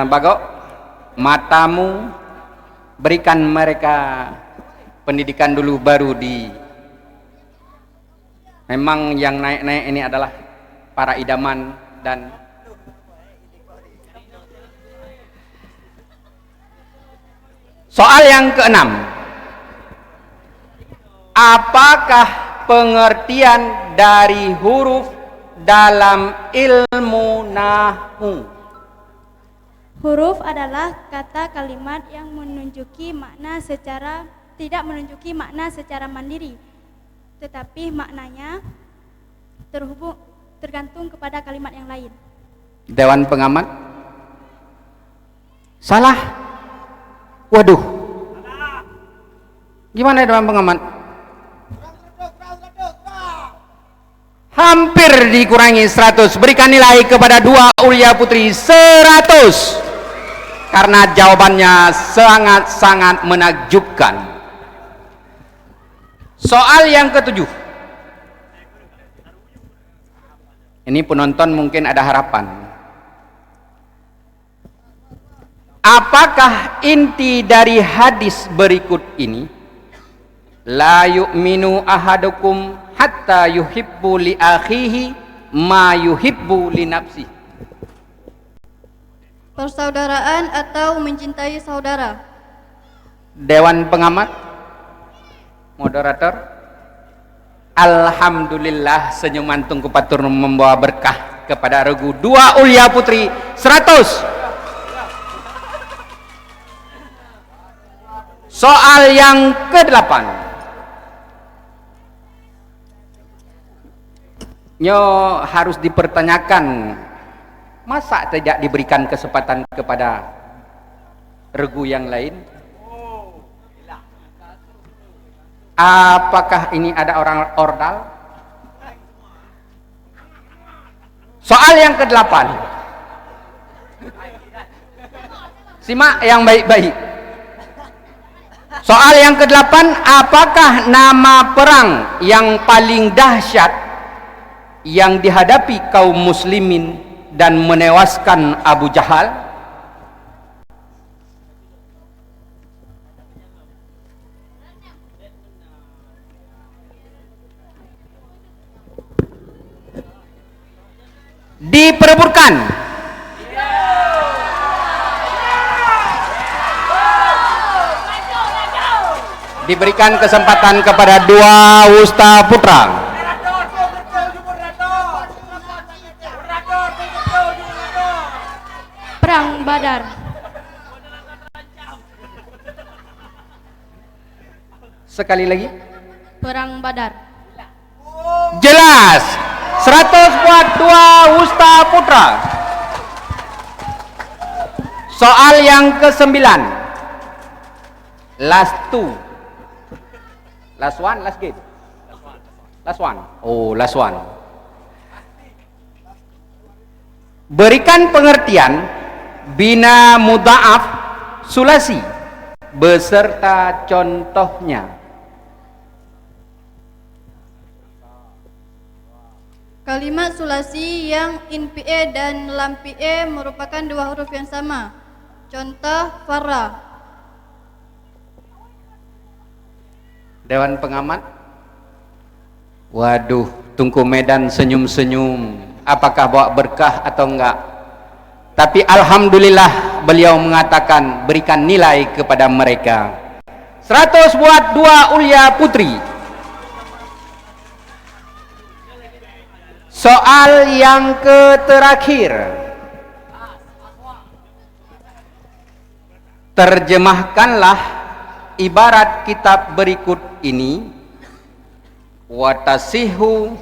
Bagok, matamu berikan mereka pendidikan dulu baru di. Memang yang naik-naik ini adalah para idaman dan soal yang keenam. Apakah pengertian dari huruf dalam ilmu nahwu? Huruf adalah kata kalimat yang menunjuki makna secara tidak menunjuki makna secara mandiri, tetapi maknanya tergantung kepada kalimat yang lain. Dewan Pengamat. Salah. Waduh. Gimana Dewan Pengamat? Hampir dikurangi 100. Berikan nilai kepada 2 Ulia Putri 100. Karena jawabannya sangat-sangat menakjubkan. Soal yang ketujuh. Ini penonton mungkin ada harapan. Apakah inti dari hadis berikut ini? La yu'minu ahadukum hatta yuhibbu li akhihi ma yuhibbu li nafsihi. Persaudaraan atau mencintai saudara. Dewan pengamat, moderator. Alhamdulillah, senyuman Tungku Patur membawa berkah kepada regu dua Ulia Putri 100. Soal yang ke-8. Nyo harus dipertanyakan, masa tidak diberikan kesempatan kepada regu yang lain? Apakah ini ada orang ordal? Soal yang ke-8. Simak yang baik-baik. Soal yang ke-8, apakah nama perang yang paling dahsyat yang dihadapi kaum muslimin dan menewaskan Abu Jahal? Diperebutkan. Diberikan kesempatan kepada dua Wusta Putra. Perang Badar. Sekali lagi. Perang Badar. Jelas. 100 buat dua Wusta Putra. Soal yang ke-9. Last two. Last one, last game. Last one. Oh, last one. Berikan pengertian bina mudha'af sulasi beserta contohnya. Kalimat sulasi yang in PE dan lam PE merupakan dua huruf yang sama. Contoh farra. Dewan pengamat. Waduh, Tungku Medan senyum-senyum. Apakah bawa berkah atau enggak? Tapi alhamdulillah beliau mengatakan berikan nilai kepada mereka. 100 buat dua Ulia Putri. Soal yang terakhir. Terjemahkanlah ibarat kitab berikut ini. Watasihu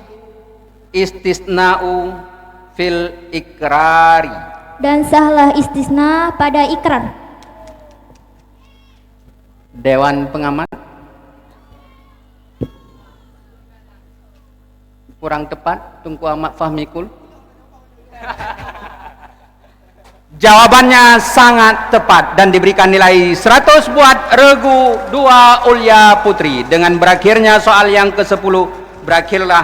istisna'u fil ikrari. Dan sahlah istisna pada ikrar. Dewan pengamat. Kurang tepat, Tungku Ahmad Fahmikul. Jawabannya sangat tepat dan diberikan nilai 100 buat regu dua Ulia Putri. Dengan berakhirnya soal yang ke-10, berakhirlah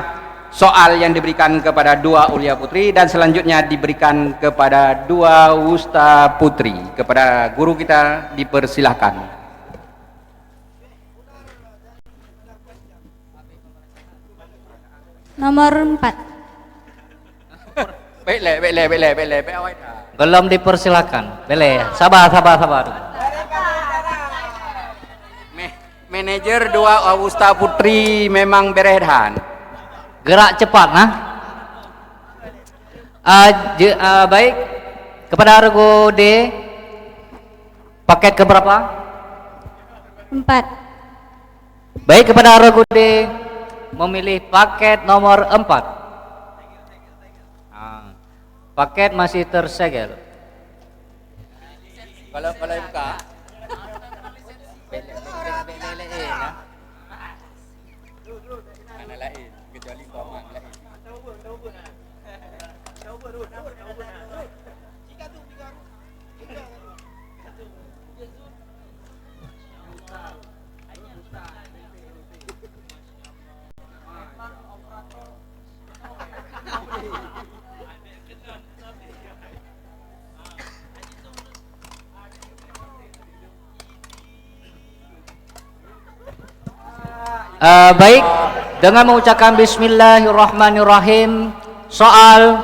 soal yang diberikan kepada dua Ulia Putri dan selanjutnya diberikan kepada dua Wusta Putri. Kepada guru kita dipersilahkan. Nomor 4. Baiklah. Belum dipersilakan. Boleh. Sabar. Manajer dua Wusta Putri memang beredan. Gerak cepat, nah. Baik. Kepada regu D, paket keberapa? 4. Baik, kepada regu D memilih paket nomor 4. Paket masih tersegel. Kalau buka. Mana lain kecuali Komang lain. Baik, dengan mengucapkan Bismillahirrahmanirrahim, soal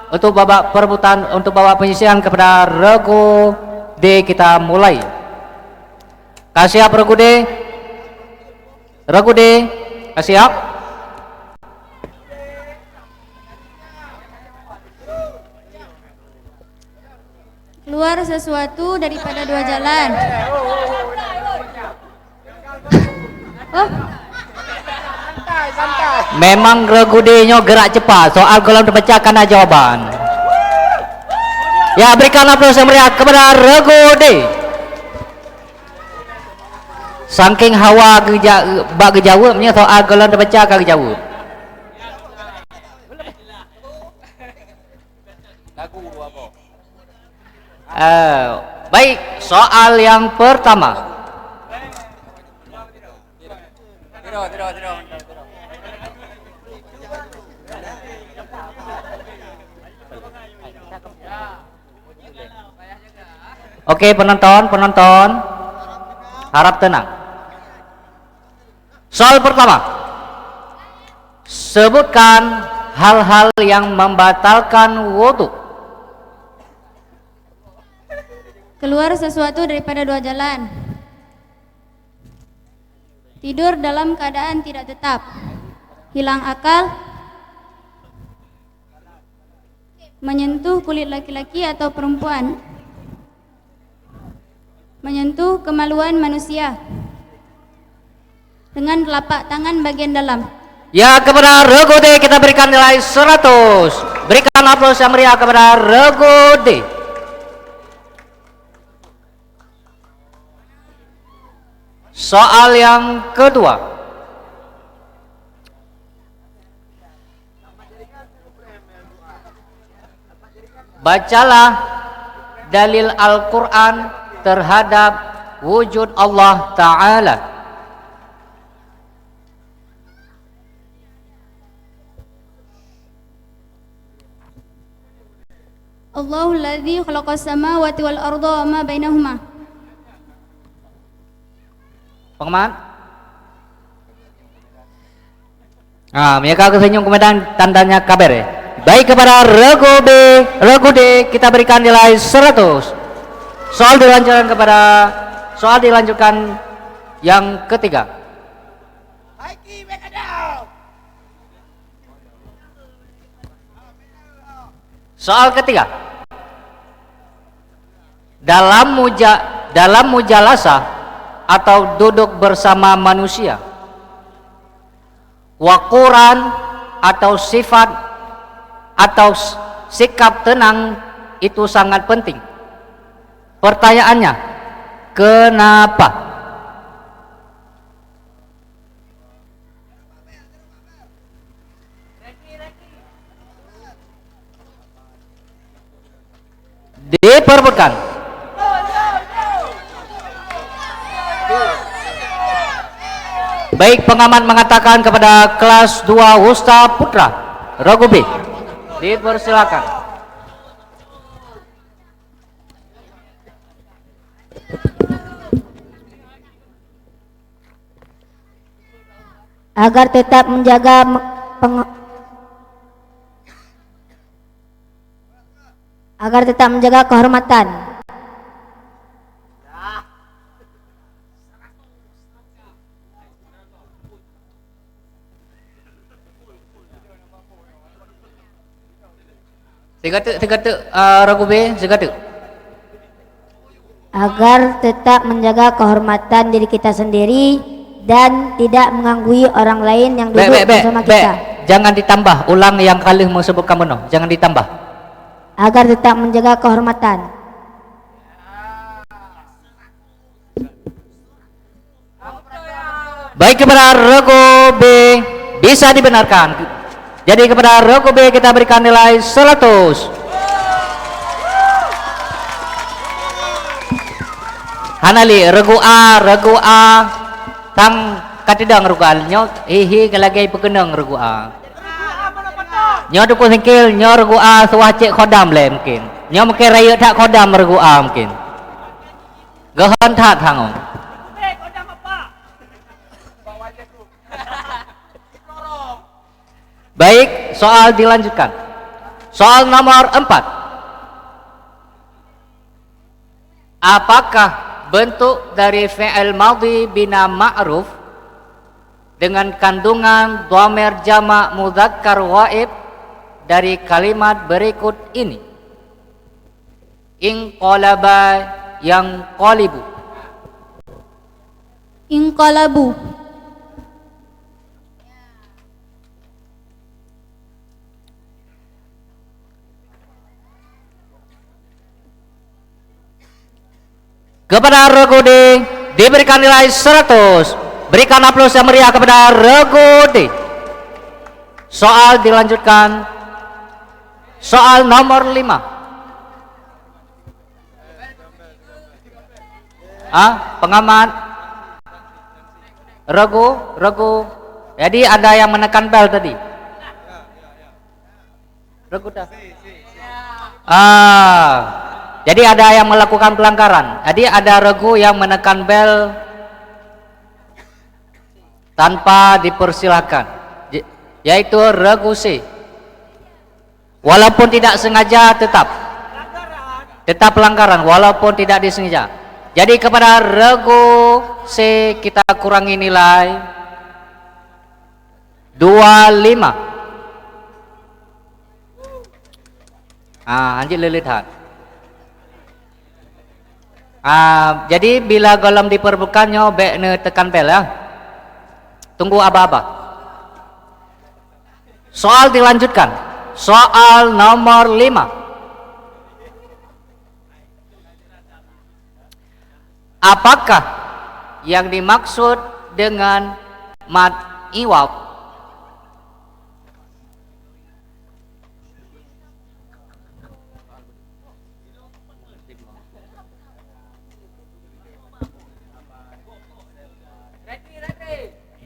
untuk babak perebutan, untuk babak penyisihan kepada regu D kita mulai. Kasih siap regu D? Regu D, kasih siap? Keluar sesuatu daripada dua jalan. Oh, Memang regu D nya gerak cepat. Soal kalau terpecah karena jawaban. Ya, berikan aplaus yang meriah kepada regu D. Saking hawa bak kejawabnya soal kalau terpecah kan kejawab. Baik, soal yang pertama. Oke, penonton harap tenang. Soal pertama, sebutkan hal-hal yang membatalkan wudhu. keluar sesuatu daripada dua jalan. Tidur dalam keadaan tidak tetap. Hilang akal. Menyentuh kulit laki-laki atau perempuan. Menyentuh kemaluan manusia dengan telapak tangan bagian dalam. Ya, kepada regu D kita berikan nilai 100. Berikan aplaus yang meriah kepada regu D. Soal yang kedua. Bacalah dalil Al-Quran terhadap wujud Allah Ta'ala. Allahul ladzi khalaqas samawati wal arda wa ma bainahuma. Pengamat? Mereka kesenyum kemudian tandanya kabar ya. Baik, kepada regu D kita berikan nilai 100. Soal dilanjutkan yang ketiga. Soal ketiga. Dalam mujalasah atau duduk bersama manusia, waquran atau sifat atau sikap tenang itu sangat penting. Pertanyaannya, kenapa? Diperbutkan. Baik, pengamat mengatakan kepada kelas 2 Wusta Putra regu B, dipersilakan. Agar tetap menjaga kehormatan. Regu B, Agar tetap menjaga kehormatan diri kita sendiri dan tidak mengganggu orang lain yang duduk bersama kita. Jangan ditambah, ulang yang kali sebutkan benar, jangan ditambah. Agar tetap menjaga kehormatan. Baik, kepada regu B bisa dibenarkan. Jadi kepada regu B kita berikan nilai 100. Hanali regu A tang katidang regu A nyo hihi kalagay pekenang regu A. Nyo dukun singkil nyo regu A suah cek khodam le mungkin. Nyo mungkin raya tak khodam regu A mungkin. Gahan tak tangong. Baik, soal dilanjutkan. Soal nomor 4. Apakah bentuk dari fi'il madhi bina ma'ruf dengan kandungan dhamir jamak mudzakkar ghaib dari kalimat berikut ini? Inqalaba yang qalibu. Inqalabu. Kepada Regu D diberikan nilai 100. Berikan aplaus yang meriah kepada Regu D. Soal dilanjutkan. Soal nomor 5. Pengamat Regu. Jadi ada yang menekan bel tadi. Regu dah. Jadi ada yang melakukan pelanggaran. Jadi ada Regu yang menekan bel tanpa dipersilakan, yaitu Regu C. Walaupun tidak sengaja tetap pelanggaran walaupun tidak disengaja. Jadi kepada Regu C kita kurangi nilai 25. Anjir lihat. Jadi bila golem diperbukannya bekne tekan bel ya. Tunggu aba-aba. Soal dilanjutkan. Soal nomor 5. Apakah yang dimaksud dengan mad iwab?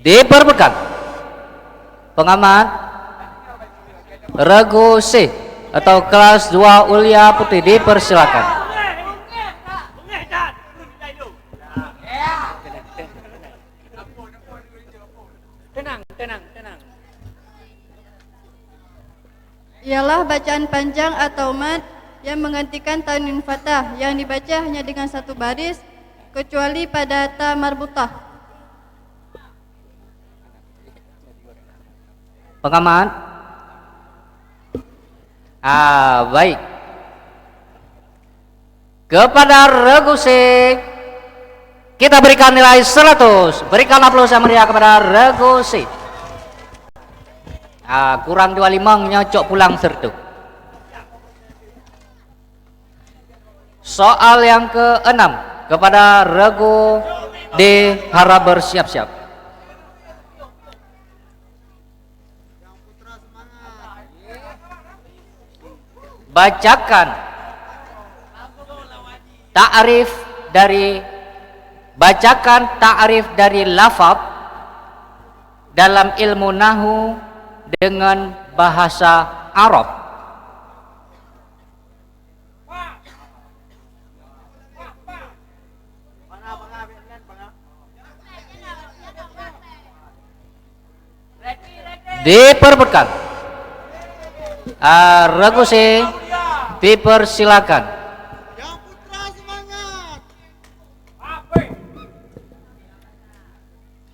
Diperbutkan pengamat Regu C atau kelas 2 Ulia Putri, dipersilakan. Tenang. Ialah bacaan panjang atau mad yang menggantikan tanwin fathah yang dibaca hanya dengan satu baris kecuali pada ta marbutah. Pengamat. Baik. Kepada Regu C kita berikan nilai 100. Berikan aplaus yang meriah kepada Regu C. Kurang 25 nyocok pulang sertu. Soal yang ke-6 kepada Regu D, harap bersiap-siap. Bacakan ta'rif dari lafaz dalam ilmu nahwu dengan bahasa Arab. Diperbutkan. Regu C, dipersilakan. Yang putra semangat.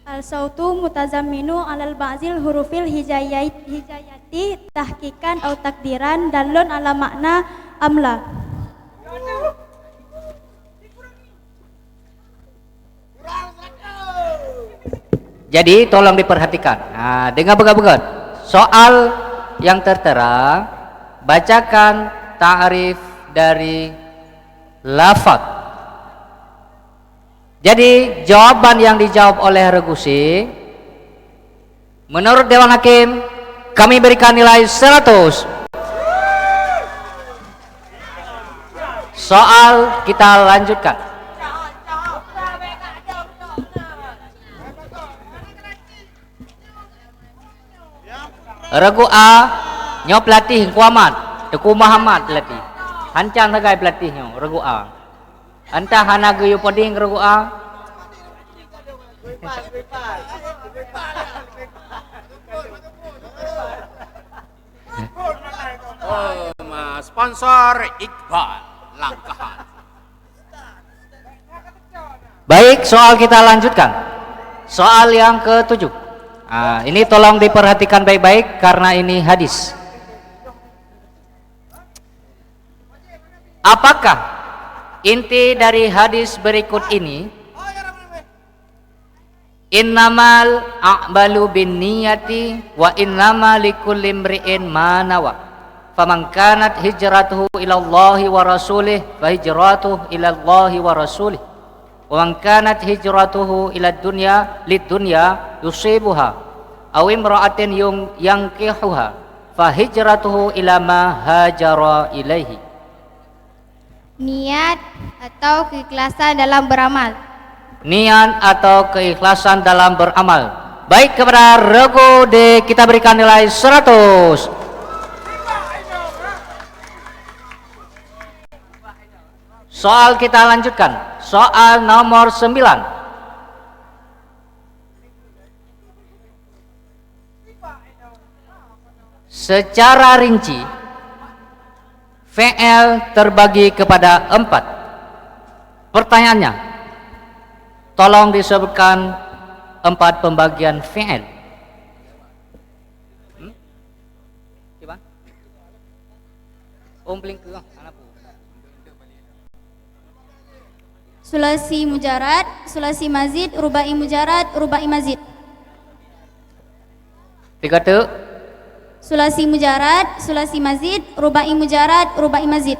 Al-sautu mutazamminu alal ba'zil hurufil hijayati tahqiqan atau takdiran dalun ala makna amla. Jadi tolong diperhatikan. Dengar begat-begat. Soal yang tertera, bacakan ta'rif dari lafaz. Jadi jawaban yang dijawab oleh Regu C, menurut Dewan Hakim kami berikan nilai 100. Soal kita lanjutkan. Regu A nyo pelatih kuamat, Teku Muhammad pelatih. Hancang tagai pelatihnya Regu A. Anta hana geyu poding Regu A. Sponsor Iqbal Langkahan. Baik, soal kita lanjutkan. Soal yang ke-7. Ini tolong diperhatikan baik-baik karena ini hadis. Apakah inti dari hadis berikut ini? Innamal a'malu binniyati wa innama likulli imri'in ma nawa. Faman kanat hijratuhu ila Allahi wa rasulih fa hijratuhu ila Allahi wa rasulih. Wa man kanat hijratuhu ila dunya lid dunya yusibuha aw imra'atin yankihuha fa hijratuhu ila ma hajara ilaihi. Niat atau keikhlasan dalam beramal. Niat atau keikhlasan dalam beramal. Baik, kepada Regu D kita berikan nilai 100. Soal kita lanjutkan. Soal nomor 9. Secara rinci fi'il terbagi kepada 4. Pertanyaannya, tolong disebutkan 4 pembagian fi'il. Coba. Umpling ke Sulasi mujarad, sulasi mazid, rubai mujarad, rubai mazid. 3 tu. Sulasi mujarad, sulasi mazid, rubai mujarad, rubai mazid.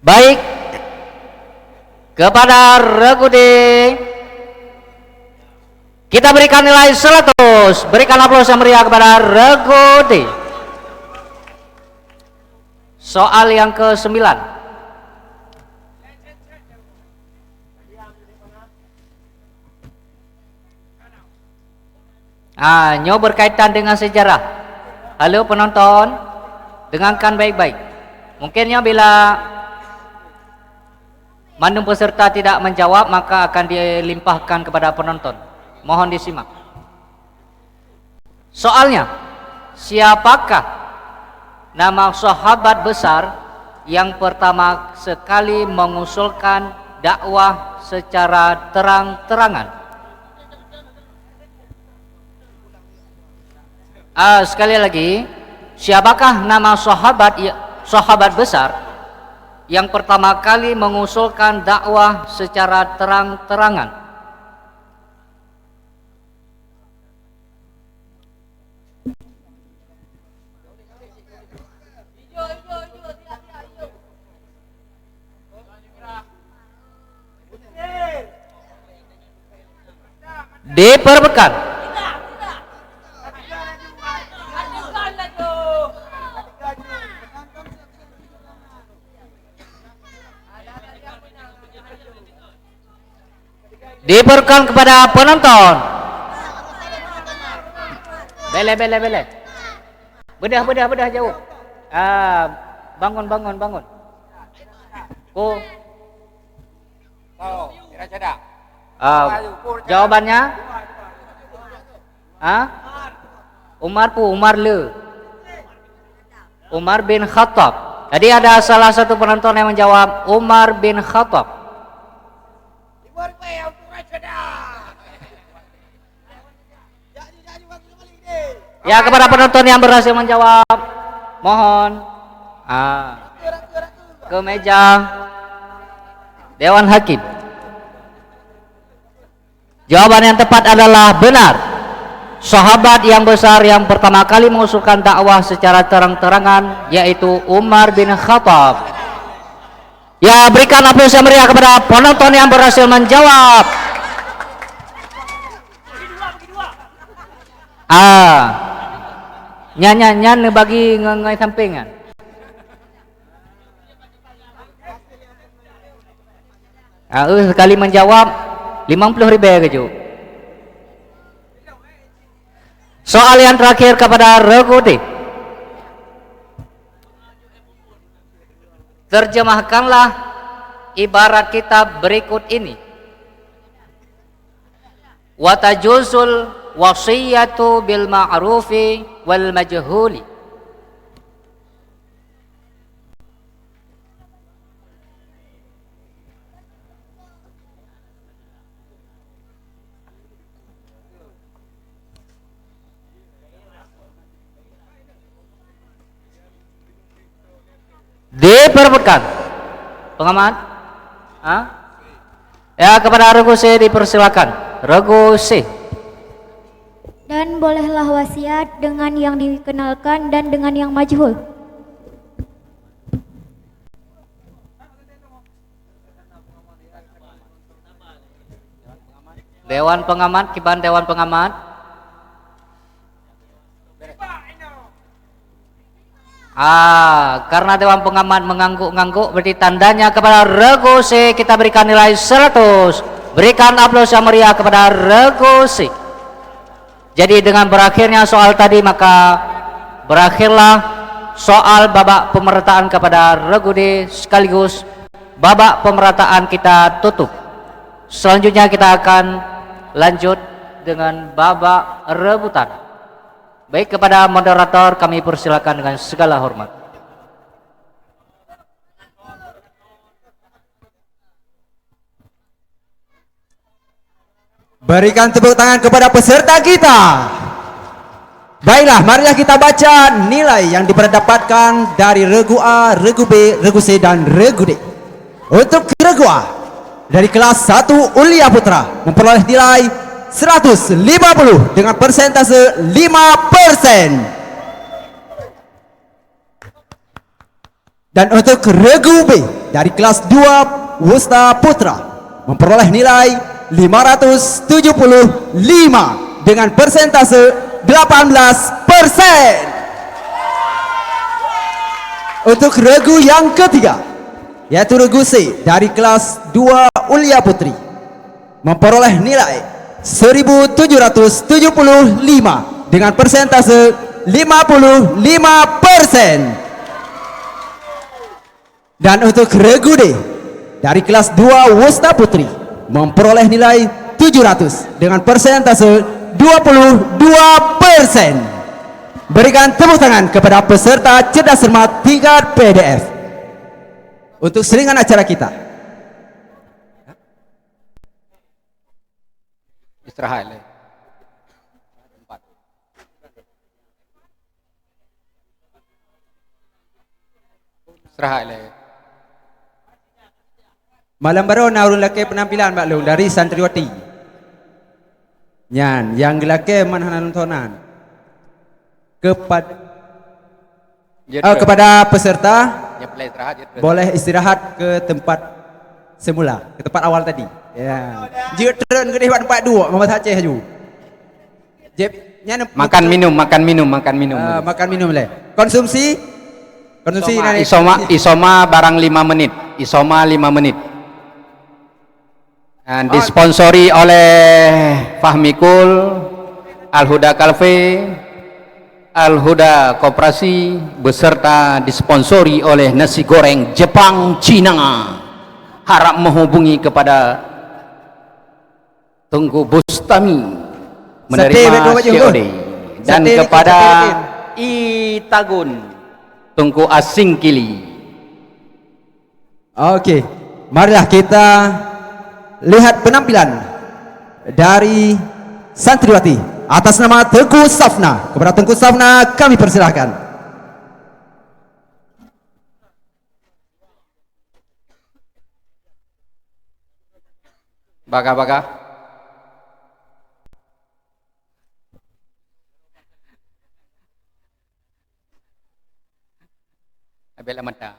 Baik, kepada Regudi kita berikan nilai 100. Berikan aplaus yang meriah kepada Regudi. Soal yang ke-9. Nyo berkaitan dengan sejarah. Halo penonton, dengarkan baik-baik. Mungkinnya bila mandum peserta tidak menjawab, maka akan dilimpahkan kepada penonton. Mohon disimak. Soalnya, siapakah nama sahabat besar yang pertama sekali mengusulkan dakwah secara terang-terangan? Sekali lagi, siapakah nama sahabat besar yang pertama kali mengusulkan dakwah secara terang-terangan? Diperbutkan. Diperkan kepada penonton. Bele. Bedah jauh. Bangun. Tidak ada. Jawabannya? Umar Le. Umar bin Khattab. Tadi ada salah satu penonton yang menjawab Umar bin Khattab. Ya, kepada penonton yang berhasil menjawab, mohon ke meja Dewan Hakim. Jawaban yang tepat adalah benar. Sahabat yang besar yang pertama kali mengusulkan dakwah secara terang-terangan yaitu Umar bin Khattab. Ya, berikan aplaus yang meriah kepada penonton yang berhasil menjawab. Nyanyi bagi ngai sampingan. Sekali menjawab 50.000 keju. Soal yang terakhir kepada Regudi. Terjemahkanlah ibarat kitab berikut ini wa tajuzul wasiyatu bil ma'rufi wal majhuli. Diperbutkan pengamat. Ya, kepada regu C dipersilakan. Regu C. Dan bolehlah wasiat dengan yang dikenalkan dan dengan yang majhul. Dewan pengamat, kiban dewan pengamat. Karena dewan pengamat mengangguk-ngangguk, berarti tandanya kepada regu C kita berikan nilai 100. Berikan aplaus yang meriah kepada regu C. Jadi dengan berakhirnya soal tadi, maka berakhirlah soal babak pemerataan kepada regu D, sekaligus babak pemerataan kita tutup. Selanjutnya kita akan lanjut dengan babak rebutan. Baik, kepada moderator kami persilakan dengan segala hormat. Berikan tepuk tangan kepada peserta kita. Baiklah, marilah kita baca nilai yang didapatkan dari regu A, regu B, regu C dan regu D. Untuk regu A dari kelas 1 Ulia Putra memperoleh nilai 150 dengan persentase 5%. Dan untuk regu B dari kelas 2 Wusta Putra memperoleh nilai 575 dengan persentase 18%. Untuk regu yang ketiga, yaitu regu C dari kelas 2 Ulia Putri memperoleh nilai 1775 dengan persentase 55%. Dan untuk regu D dari kelas 2 Wusta Putri memperoleh nilai 700 dengan persentase 22%. Berikan tepuk tangan kepada peserta cerdas cermat tingkat PDF. Untuk selingan acara kita. Istirahat. Istirahat. Malam baru naurun laki penampilan Mbak Long dari santriwati. Nyan, yang laki mana nontonan? Kepada peserta boleh istirahat ke tempat semula, ke tempat awal tadi. Ya. Jika turun ke tempat dua, Mama Aceh haju. Makan minum. Makan minum le. Konsumsi Isoma barang 5 menit. Isoma 5 menit. Dan disponsori oleh Fahmikul, Al-Huda Cafe, Al-Huda Koperasi, beserta disponsori oleh nasi goreng Jepang Cina. Harap menghubungi kepada Tunggu Bustami menerima COD, dan kepada Itagun Tunggu Asingkili. Oke, marilah kita lihat penampilan dari santriwati atas nama Tengku Safna. Kepada Tengku Safna kami persilahkan. Baga-baga. Abel mata.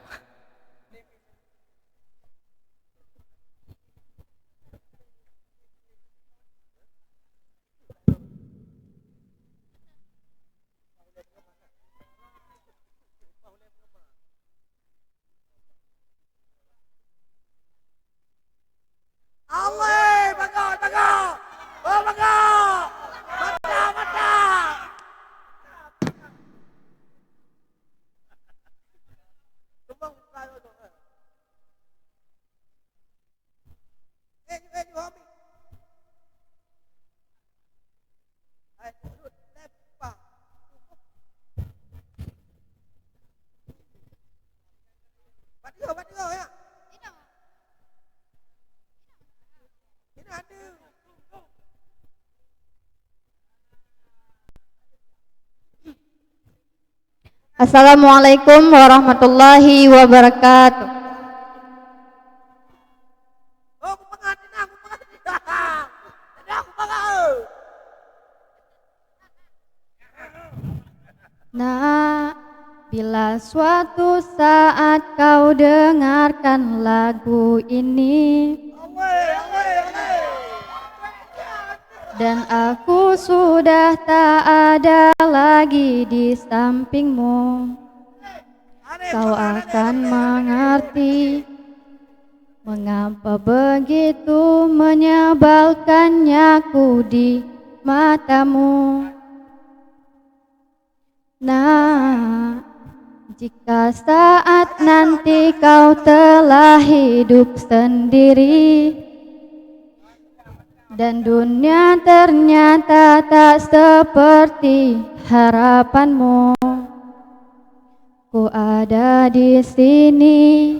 Assalamualaikum warahmatullahi wabarakatuh. Nah, bila suatu saat kau dengarkan lagu ini dan aku sudah tak ada lagi di sampingmu, kau akan mengerti mengapa begitu menyebalkannya aku di matamu. Nah, jika saat nanti kau telah hidup sendiri dan dunia ternyata tak seperti harapanmu, ku ada di sini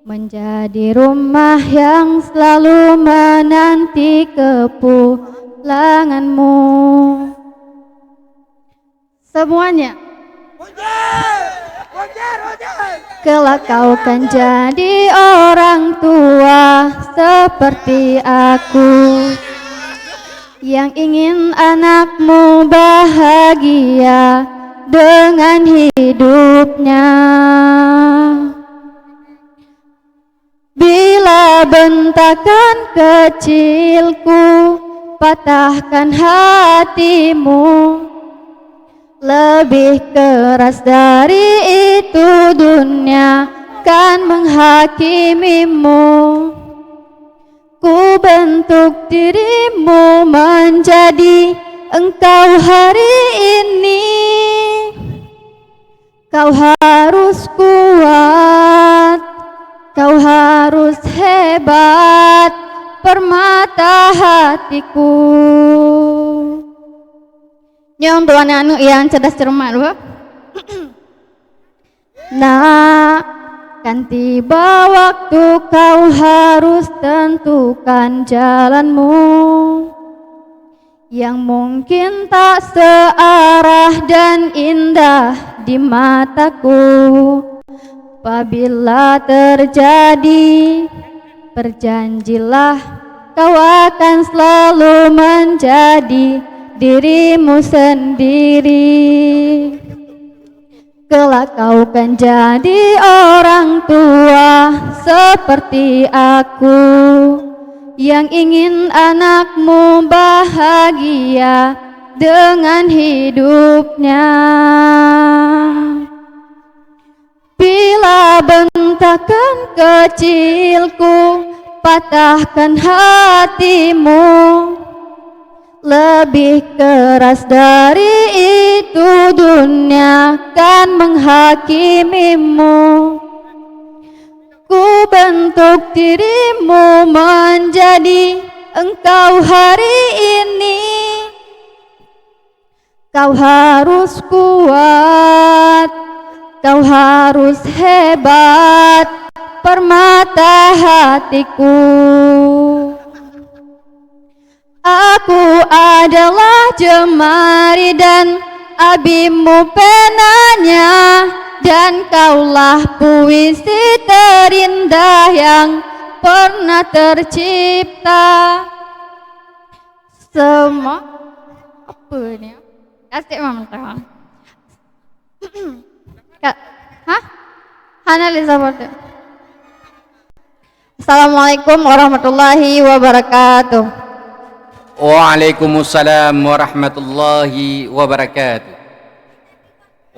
menjadi rumah yang selalu menanti kepulanganmu. Semuanya. Kelak kau kan jadi orang tua seperti aku yang ingin anakmu bahagia dengan hidupnya. Bila bentakan kecilku patahkan hatimu, lebih keras dari itu dunia kan menghakimimu. Ku bentuk dirimu menjadi engkau hari ini. Kau harus kuat, kau harus hebat, permata hatiku. Yang tuan anu yang cerdas cermat loh. Nah, kan tiba waktu kau harus tentukan jalanmu yang mungkin tak searah dan indah di mataku. Apabila terjadi, berjanjilah kau akan selalu menjadi dirimu sendiri. Kelak kau kan jadi orang tua seperti aku yang ingin anakmu bahagia dengan hidupnya. Bila bentakan kecilku patahkan hatimu, lebih keras dari itu dunia kan menghakimimu. Ku bentuk dirimu menjadi engkau hari ini. Kau harus kuat, kau harus hebat, permata hatiku. Aku adalah jemari dan abimu penanya, dan kaulah puisi terindah yang pernah tercipta. Semua apa ini? Asik mama. Hah? Hana Elizabeth. Assalamualaikum warahmatullahi wabarakatuh. Waalaikumsalam warahmatullahi wabarakatuh.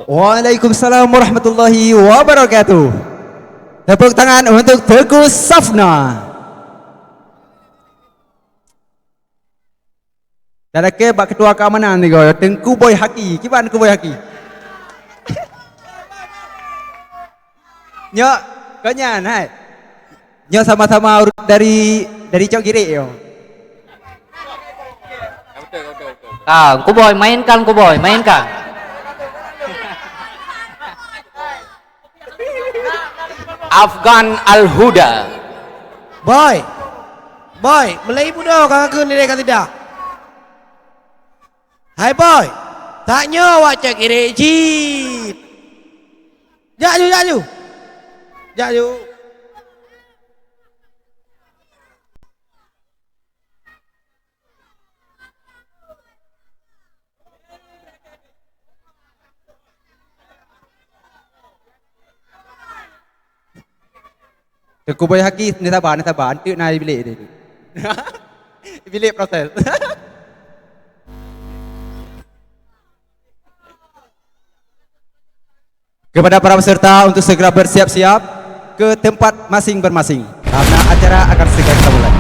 Waalaikumsalam warahmatullahi wabarakatuh. Tepuk tangan untuk Tengku Safna. Dan ke bak ketua keamanan ni kau Tengku Boy Haki. Kiban Tengku Boy Haki? Nyok, kau nyan hai. Nyok sama-sama dari Cok Girik yo. Kuboy, mainkan Kuboy, mainkan. Afgan Al-Huda. Boy, Melayu muda kakak ni dia tidak. Hai boy, taknya awak cek kiri jeep. Jaju. Teku boy haki ni taban tu nai bilik dia. Bilik proses. Kepada para peserta untuk segera bersiap-siap ke tempat masing-masing karena acara akan segera kita mulai.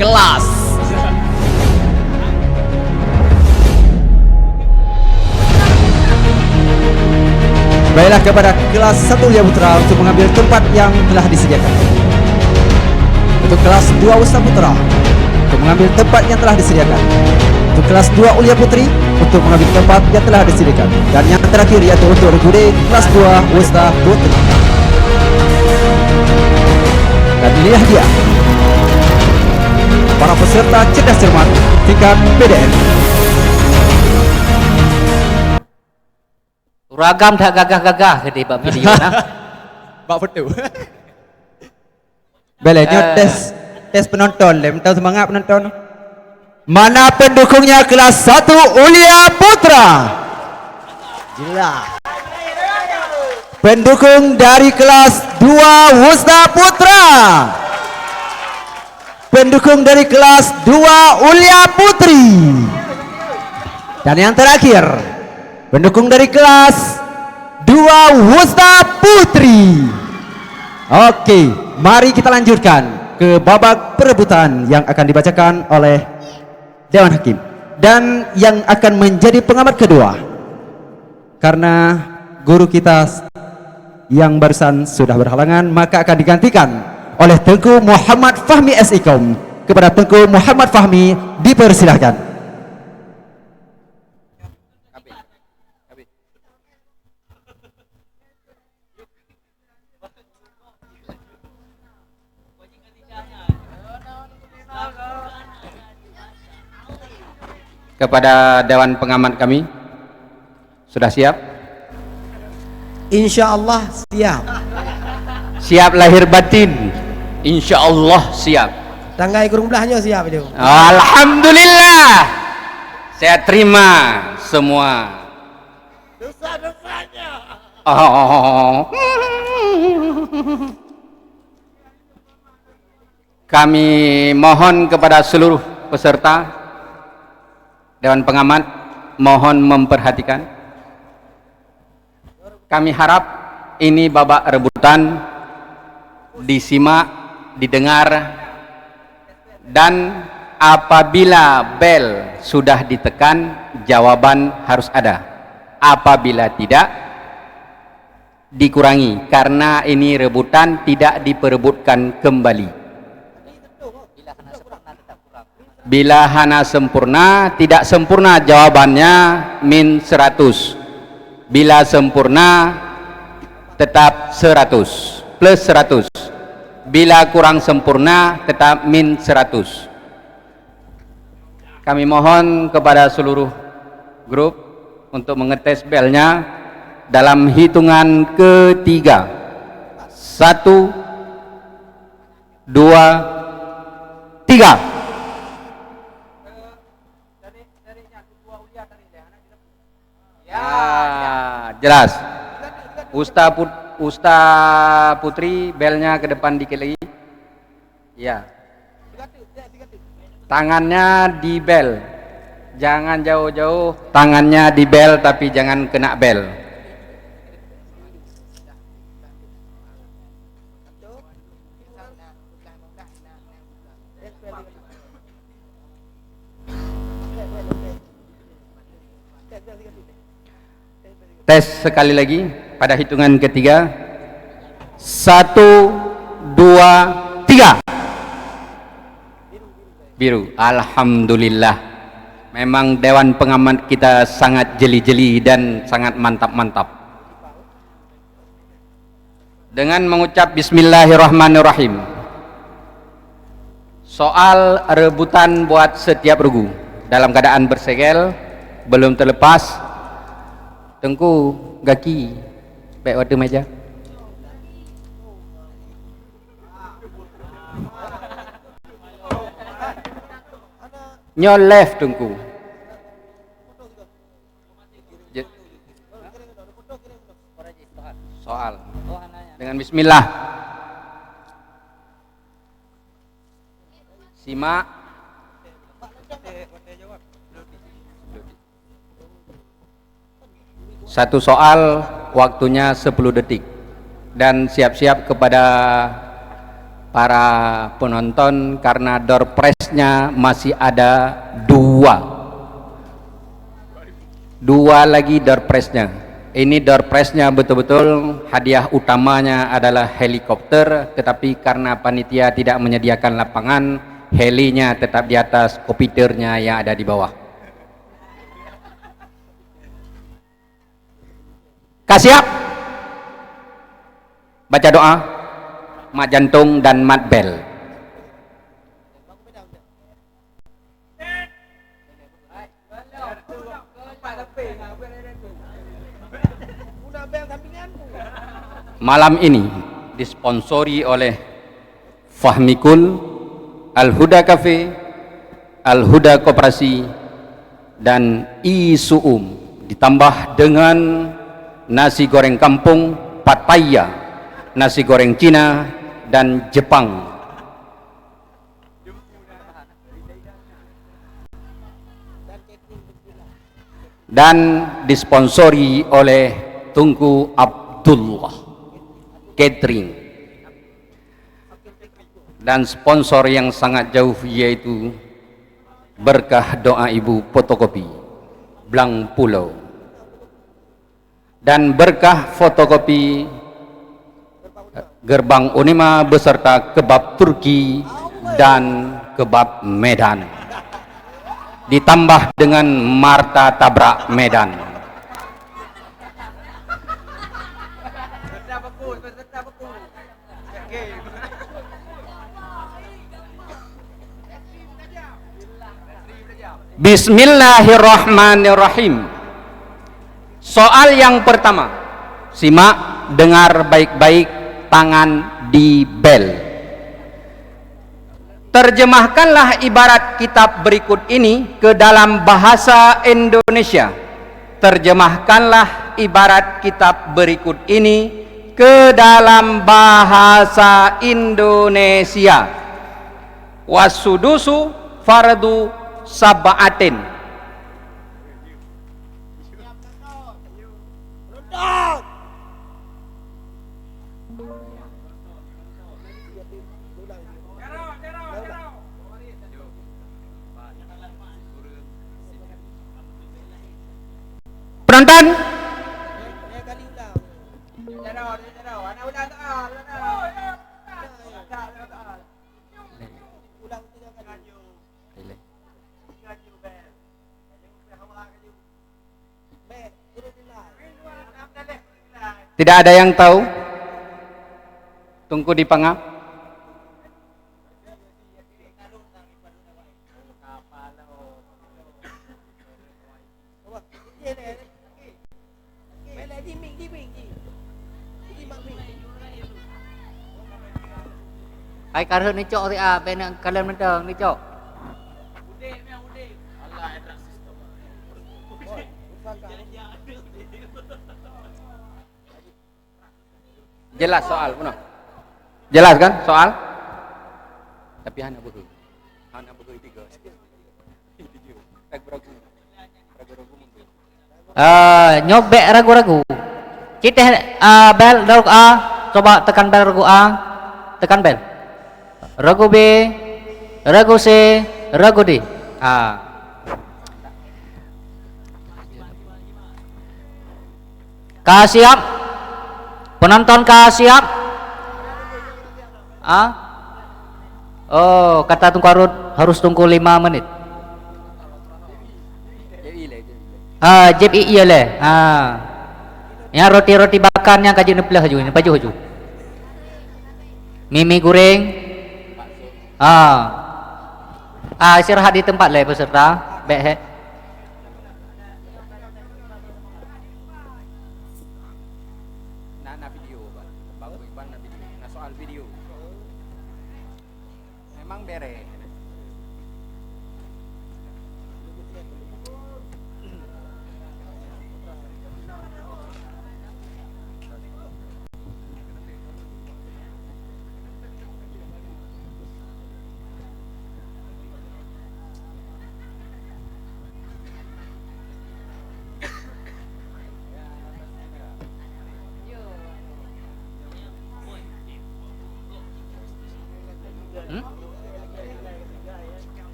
Kelas. Baiklah kepada kelas 1 Ulia Putra untuk mengambil tempat yang telah disediakan. Untuk kelas 2 Usta Putra untuk mengambil tempat yang telah disediakan. Untuk kelas 2 Ulia Putri untuk mengambil tempat yang telah disediakan. Dan yang terakhir yaitu untuk Regu kelas 2 Usta Putri. Dan inilah dia para peserta cerdas cermat tingkat PDN. Ragam tak gagah-gagah ke dia buat video nah. Buat foto. Belanya tes penonton, tahu semangat penonton. Mana pendukungnya kelas 1 Ulia Putra? Jelas. Pendukung dari kelas 2 Usta Putra. Pendukung dari kelas 2 Ulia Putri. Dan yang terakhir, pendukung dari kelas 2 Usta Putri. Oke, mari kita lanjutkan ke babak perebutan yang akan dibacakan oleh Dewan Hakim. Dan yang akan menjadi pengamat kedua, karena guru kita yang barusan sudah berhalangan, maka akan digantikan oleh Tengku Muhammad Fahmi SIKOM. Kepada Tengku Muhammad Fahmi dipersilahkan. Kepada Dewan Pengamat kami, sudah siap? Insya Allah siap. Siap lahir batin? Insya Allah siap. Tanggai kurung belahnya siap itu. Alhamdulillah, saya terima semua. Dosa-dosanya. Oh. Kami mohon kepada seluruh peserta Dewan Pengamat, mohon memperhatikan. Kami harap ini babak rebutan disimak, didengar, dan apabila bel sudah ditekan, jawaban harus ada. Apabila tidak, dikurangi, karena ini rebutan tidak diperebutkan kembali. Bila hana sempurna, tidak sempurna jawabannya min 100. Bila sempurna tetap 100 plus 100. Bila kurang sempurna tetap min 100. Kami mohon kepada seluruh grup untuk mengetes belnya dalam hitungan ketiga. 1, 2, 3. Ya, jelas. Usta Putri, belnya ke depan dikit lagi. Ya. Tangannya di bel. Jangan jauh-jauh, tangannya di bel tapi jangan kena bel. Tes sekali lagi pada hitungan ketiga. 1, 2, 3. Biru. Alhamdulillah. Memang Dewan Pengamat kita sangat jeli-jeli dan sangat mantap-mantap. Dengan mengucap Bismillahirrahmanirrahim, Soal rebutan buat setiap regu dalam keadaan bersegel belum terlepas. Tengku gaki baik waktu meja. Nyo left tengku. Soal dengan bismillah. Simak. Satu soal, waktunya 10 detik. Dan siap-siap kepada para penonton karena door prize-nya masih ada 2 lagi door prize-nya. Ini door prize-nya betul-betul hadiah utamanya adalah helikopter, tetapi karena panitia tidak menyediakan lapangan, helinya tetap di atas komputernya yang ada di bawah. Siap? Baca doa, mat jantung dan mat bel. Malam ini disponsori oleh Fahmikul, Al-Huda Cafe, Al-Huda Koperasi, dan Isuum, ditambah dengan nasi goreng kampung, Pattaya, nasi goreng Cina, dan Jepang. Dan disponsori oleh Tunku Abdullah Catering, dan sponsor yang sangat jauh yaitu Berkah Doa Ibu Fotokopi Blang Pulau, dan Berkah Fotokopi Gerbang Unima beserta kebab Turki dan kebab Medan, ditambah dengan Marta Tabrak Medan. Bismillahirrahmanirrahim. Soal yang pertama, simak, dengar baik-baik, tangan di bel. Terjemahkanlah ibarat kitab berikut ini ke dalam bahasa Indonesia. Terjemahkanlah ibarat kitab berikut ini ke dalam bahasa Indonesia. Wasudusu fardu sab'atin. Penonton, tidak ada yang tahu? Tunggu dipangap. Ai karun ni cok ti a ben kalian mentang ni cok. Jelas soal, benar? Jelas kan soal? Tapi hana betul. Hana betul tiga. Nyobek ragu-ragu. Kita bel ragu A, coba tekan bel ragu A, tekan bel. Ragu B, ragu C, ragu D. Siap? Penonton siap? Oh, kata Tunku Arut harus tunggu 5 menit. JPI le. Yang roti-roti bakarnya kaji nebelah haju, baju haju. Mimi goreng. Istirahat di tempat lah peserta. Baik. Nah video, bagus Iban na video. Nah soal video. Memang bere.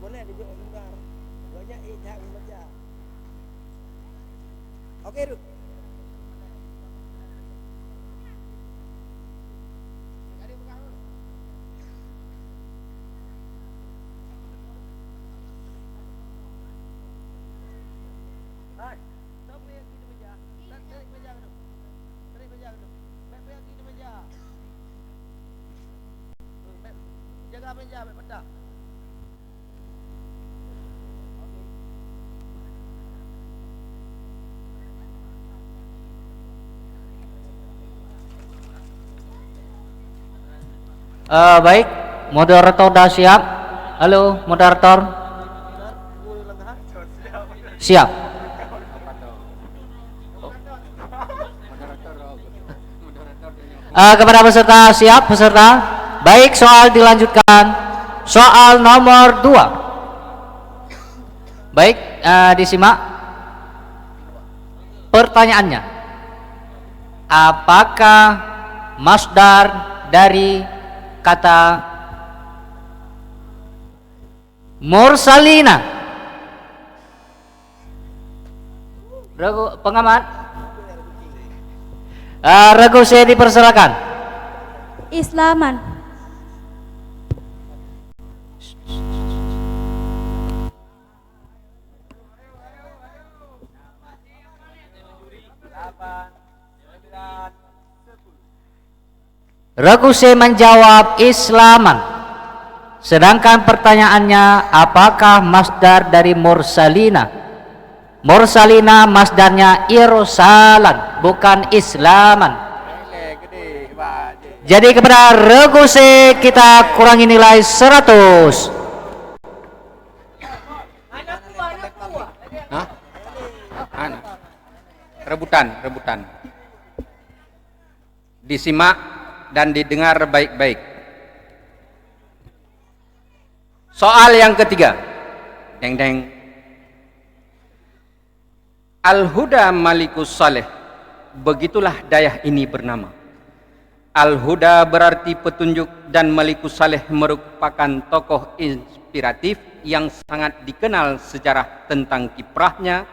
Boleh duduk sebentar. Banyak jangan baca. Okey, duduk. Jaga meja, baik patah. Baik, moderator dah siap. Halo, moderator. Siap. Kepada peserta, siap peserta? Baik, soal dilanjutkan. Soal nomor 2. Baik, disimak pertanyaannya. Apakah masdar dari kata mursalina? Ragu pengamat. Ragu saya dipersilakan. Islaman. Ragu saya menjawab Islaman. Sedangkan pertanyaannya, apakah masdar dari mursalina? Mursalina masdarnya irsalan, bukan islaman. Jadi kepada Ragu saya kita kurangi nilai 100. Rebutan. Disimak dan didengar baik-baik. Soal yang ketiga. Deng. Al-Huda Malikus Saleh. Begitulah dayah ini bernama. Al-Huda berarti petunjuk dan Malikus Saleh merupakan tokoh inspiratif yang sangat dikenal sejarah tentang kiprahnya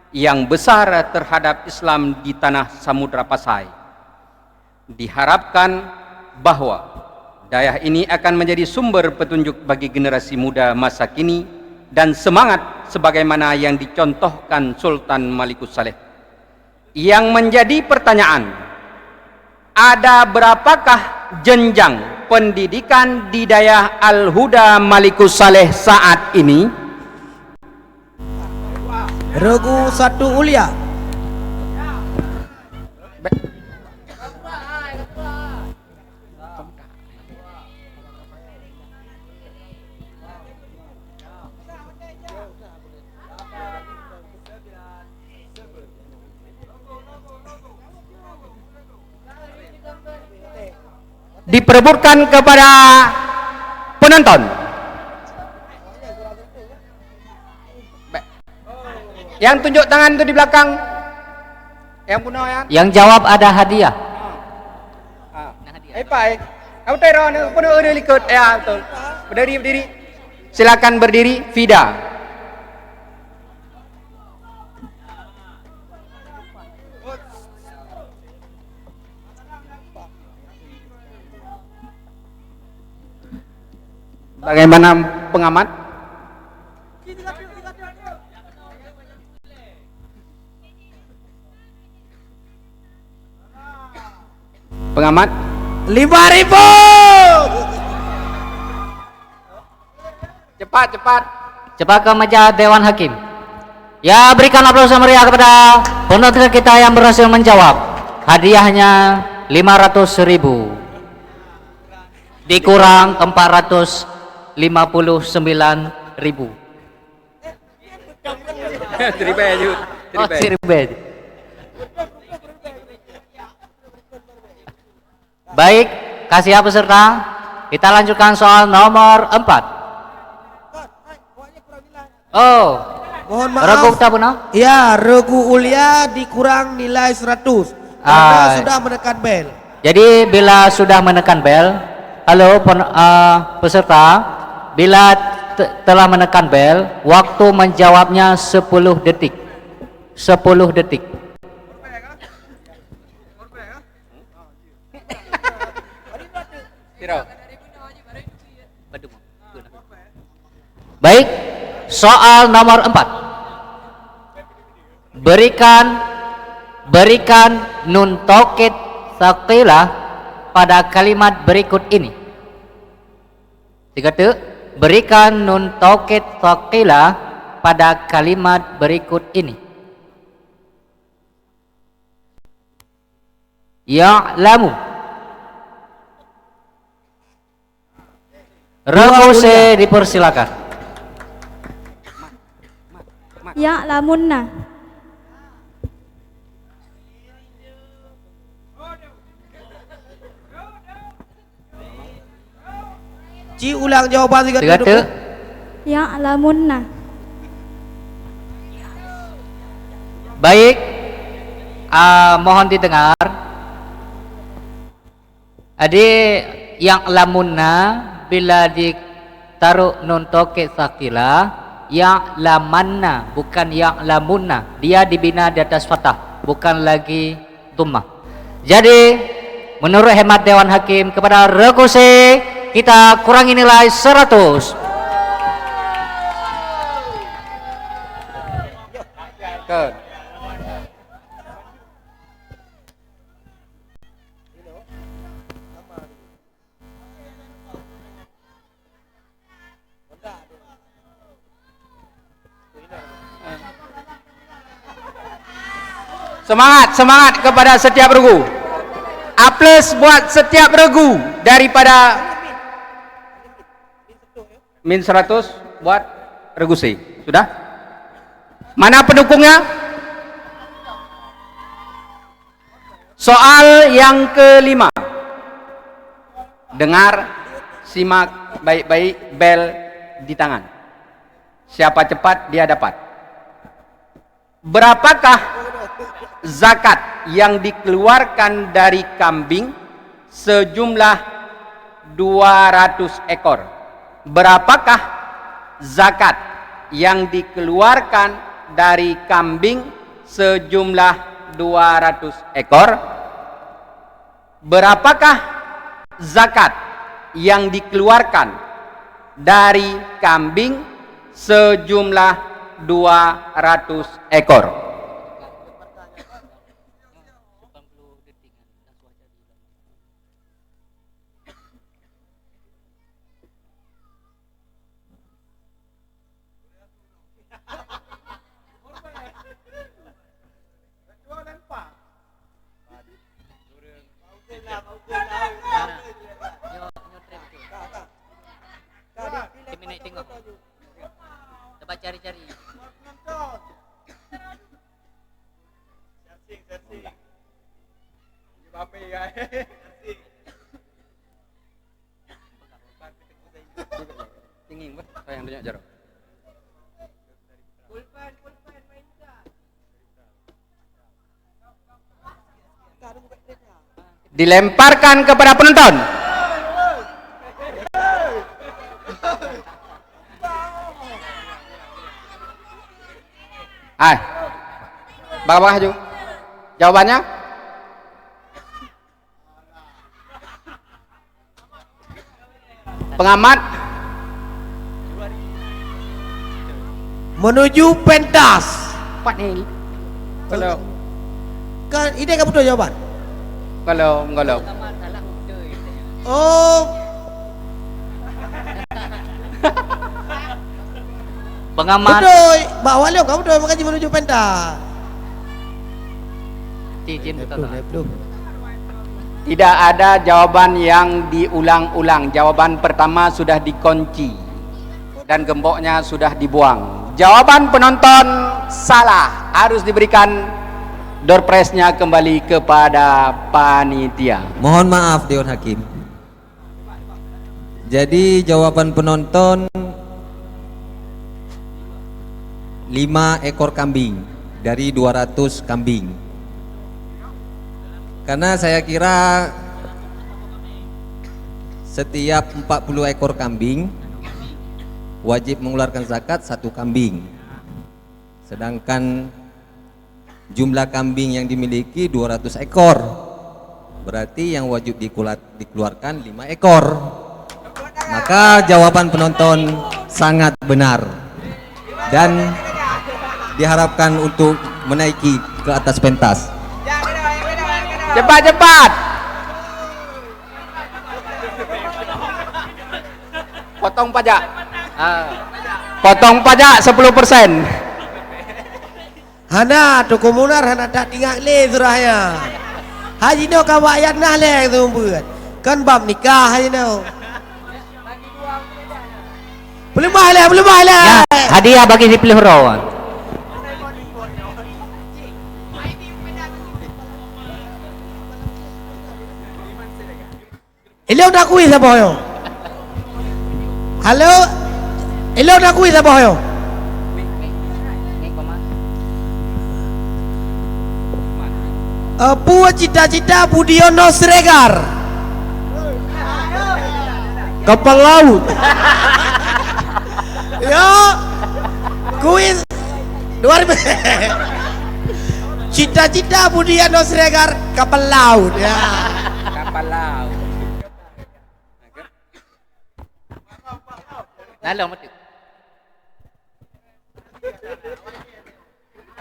yang besar terhadap Islam di tanah Samudra Pasai. Diharapkan bahwa dayah ini akan menjadi sumber petunjuk bagi generasi muda masa kini dan semangat sebagaimana yang dicontohkan Sultan Malikus Saleh. Yang menjadi pertanyaan, ada berapakah jenjang pendidikan di dayah Al-Huda Malikus Saleh saat ini? Regu 1 Ulia. Diperebutkan kepada penonton. Yang tunjuk tangan itu di belakang. Yang punya ya. Yang jawab ada hadiah. Baik. Kamu teron punya udah ikut. Ya betul. Berdiri. Silakan berdiri. Fida. Bagaimana pengamat? Pengamat 5.000. cepat. Cepat ke meja Dewan Hakim. Ya, berikan aplaus yang meriah kepada penonton kita yang berhasil menjawab. Hadiahnya 500.000 dikurang 459.000. Oh, Siribej. Baik, kasih ya peserta. Kita lanjutkan soal nomor 4. Oh, Mohon maaf. Regu tak benar? Ya, Regu Ulia dikurang nilai 100 karena sudah menekan bel. Jadi bila sudah menekan bel, halo peserta, bila telah menekan bel, waktu menjawabnya 10 detik. 10 detik. Baik, soal nomor 4. Berikan nun taukid tsaqilah pada kalimat berikut ini. Dikata, berikan nun taukid tsaqilah pada kalimat berikut ini. Ya'lamu. Revose dipersilakan. Ya'lamunna. Ci ulang jawaban 3 Ya'lamunna. Baik, mohon didengar. Adik yang lamunna bila ditaruh nun taukid tsaqilah, yang lamanna bukan yang lamunna, dia dibina di atas fathah, bukan lagi tummah. Jadi menurut hemat Dewan Hakim kepada Regu C, kita kurangi nilai 100. Semangat kepada setiap regu. Aplaus buat setiap regu daripada min 100 buat regu C. Sudah? Mana pendukungnya? Soal yang kelima. Dengar, simak baik-baik, bel di tangan. Siapa cepat dia dapat. Berapakah zakat yang dikeluarkan dari kambing sejumlah 200 ekor? Berapakah zakat yang dikeluarkan dari kambing sejumlah 200 ekor? Berapakah zakat yang dikeluarkan dari kambing sejumlah 200 ekor? Coba cari-cari. Tinggi bah, sayang banyak jarak. Dilemparkan kepada penonton. Bakal maju. Jawabannya? Pengamat menuju pentas. Kalau kan ide kamu tuh jawaban. Kalau Oh, Pengamat. betul. Mbak Walio, kamu udah mengaji menuju pentas. Cincin Tidak ada jawaban yang diulang-ulang. Jawaban pertama sudah dikunci dan gemboknya sudah dibuang. Jawaban penonton salah, harus diberikan door prize-nya kembali kepada panitia. Mohon maaf Dewan Hakim. Jadi jawaban penonton 5 ekor kambing dari 200 kambing. Karena saya kira setiap 40 ekor kambing wajib mengeluarkan zakat 1 kambing. Sedangkan jumlah kambing yang dimiliki 200 ekor. Berarti yang wajib dikeluarkan 5 ekor. Maka jawaban penonton sangat benar dan diharapkan untuk menaiki ke atas pentas. Cepat. Potong pajak. Potong pajak 10%. Hana tu komunar hana tak tinggal le surahnya. Haji no kawayan nah le tu buat. Kan bab nikah haji no. Belum mahal. Ya, hadiah bagi si pelihara. Ilo dah kuih siapa yo? Halo. Ilo dah kuih siapa yo? Puas cita-cita Budiono Siregar. Kapal laut. Yo. Kuis 2000. Cita-cita Budiono Siregar kapal laut ya. Kapal laut.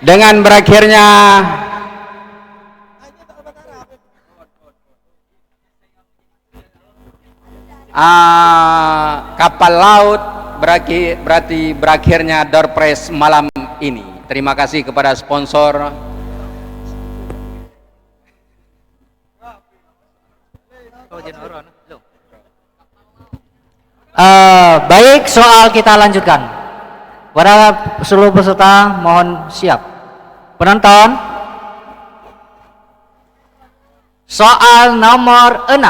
Dengan berakhirnya kapal laut berarti berakhirnya door prize malam ini. Terima kasih kepada sponsor. Baik, soal kita lanjutkan. Para seluruh peserta mohon siap. Penonton, soal nomor 6.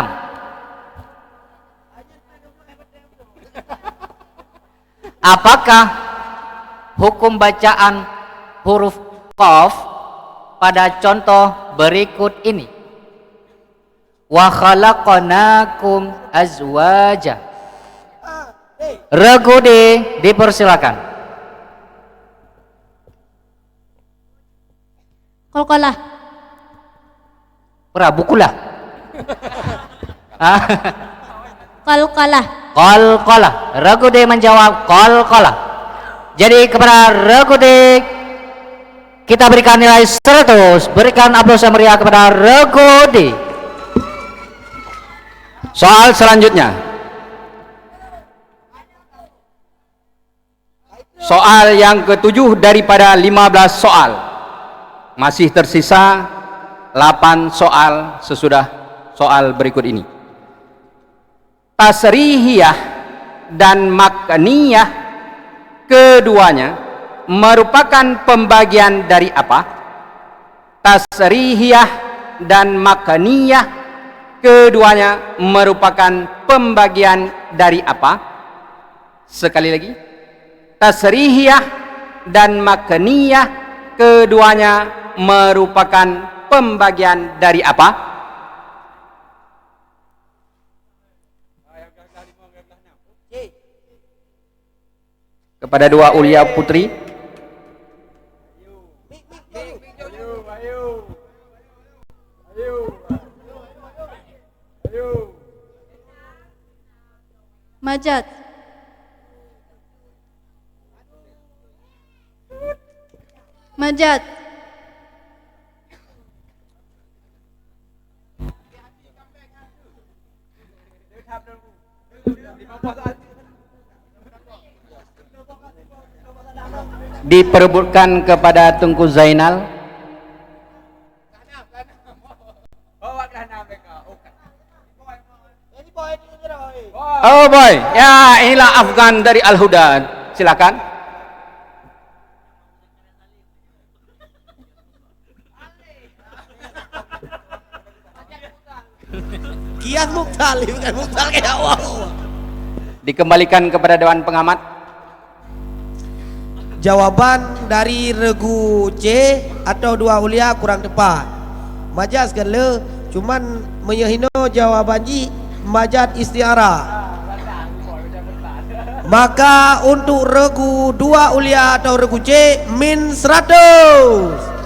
Apakah hukum bacaan huruf qaf pada contoh berikut ini? Wa khalaqnakum azwaja. Regudi dipersilakan. Qalqalah. Bukulah. Qalqalah. Qalqalah. Regudi menjawab qalqalah. Jadi kepada Regudi kita berikan nilai 100. Berikan aplaus yang meriah kepada Regudi. Soal selanjutnya. Soal yang ke-7 daripada 15 soal. Masih tersisa 8 soal sesudah soal berikut ini. Tasrihiyah dan makniyah keduanya merupakan pembagian dari apa? Tasrihiyah dan makniyah keduanya merupakan pembagian dari apa? Sekali lagi. Tasrihiyah dan makniyah keduanya merupakan pembagian dari apa? Kepada dua ulia putri. Majaz. Majaz. Diperebutkan kepada Tunku Zainal. Oh boy, ya inilah Afgan dari Al-Huda. Silakan. Kias Mukhtar, bukan Mukhtar kayak wow. Dikembalikan kepada Dewan Pengamat. Jawaban dari regu C atau dua ulia kurang tepat. Majas kan le, cuman menyehino jawaban Ji majad istiara. Maka untuk regu dua ulia atau regu C min 100.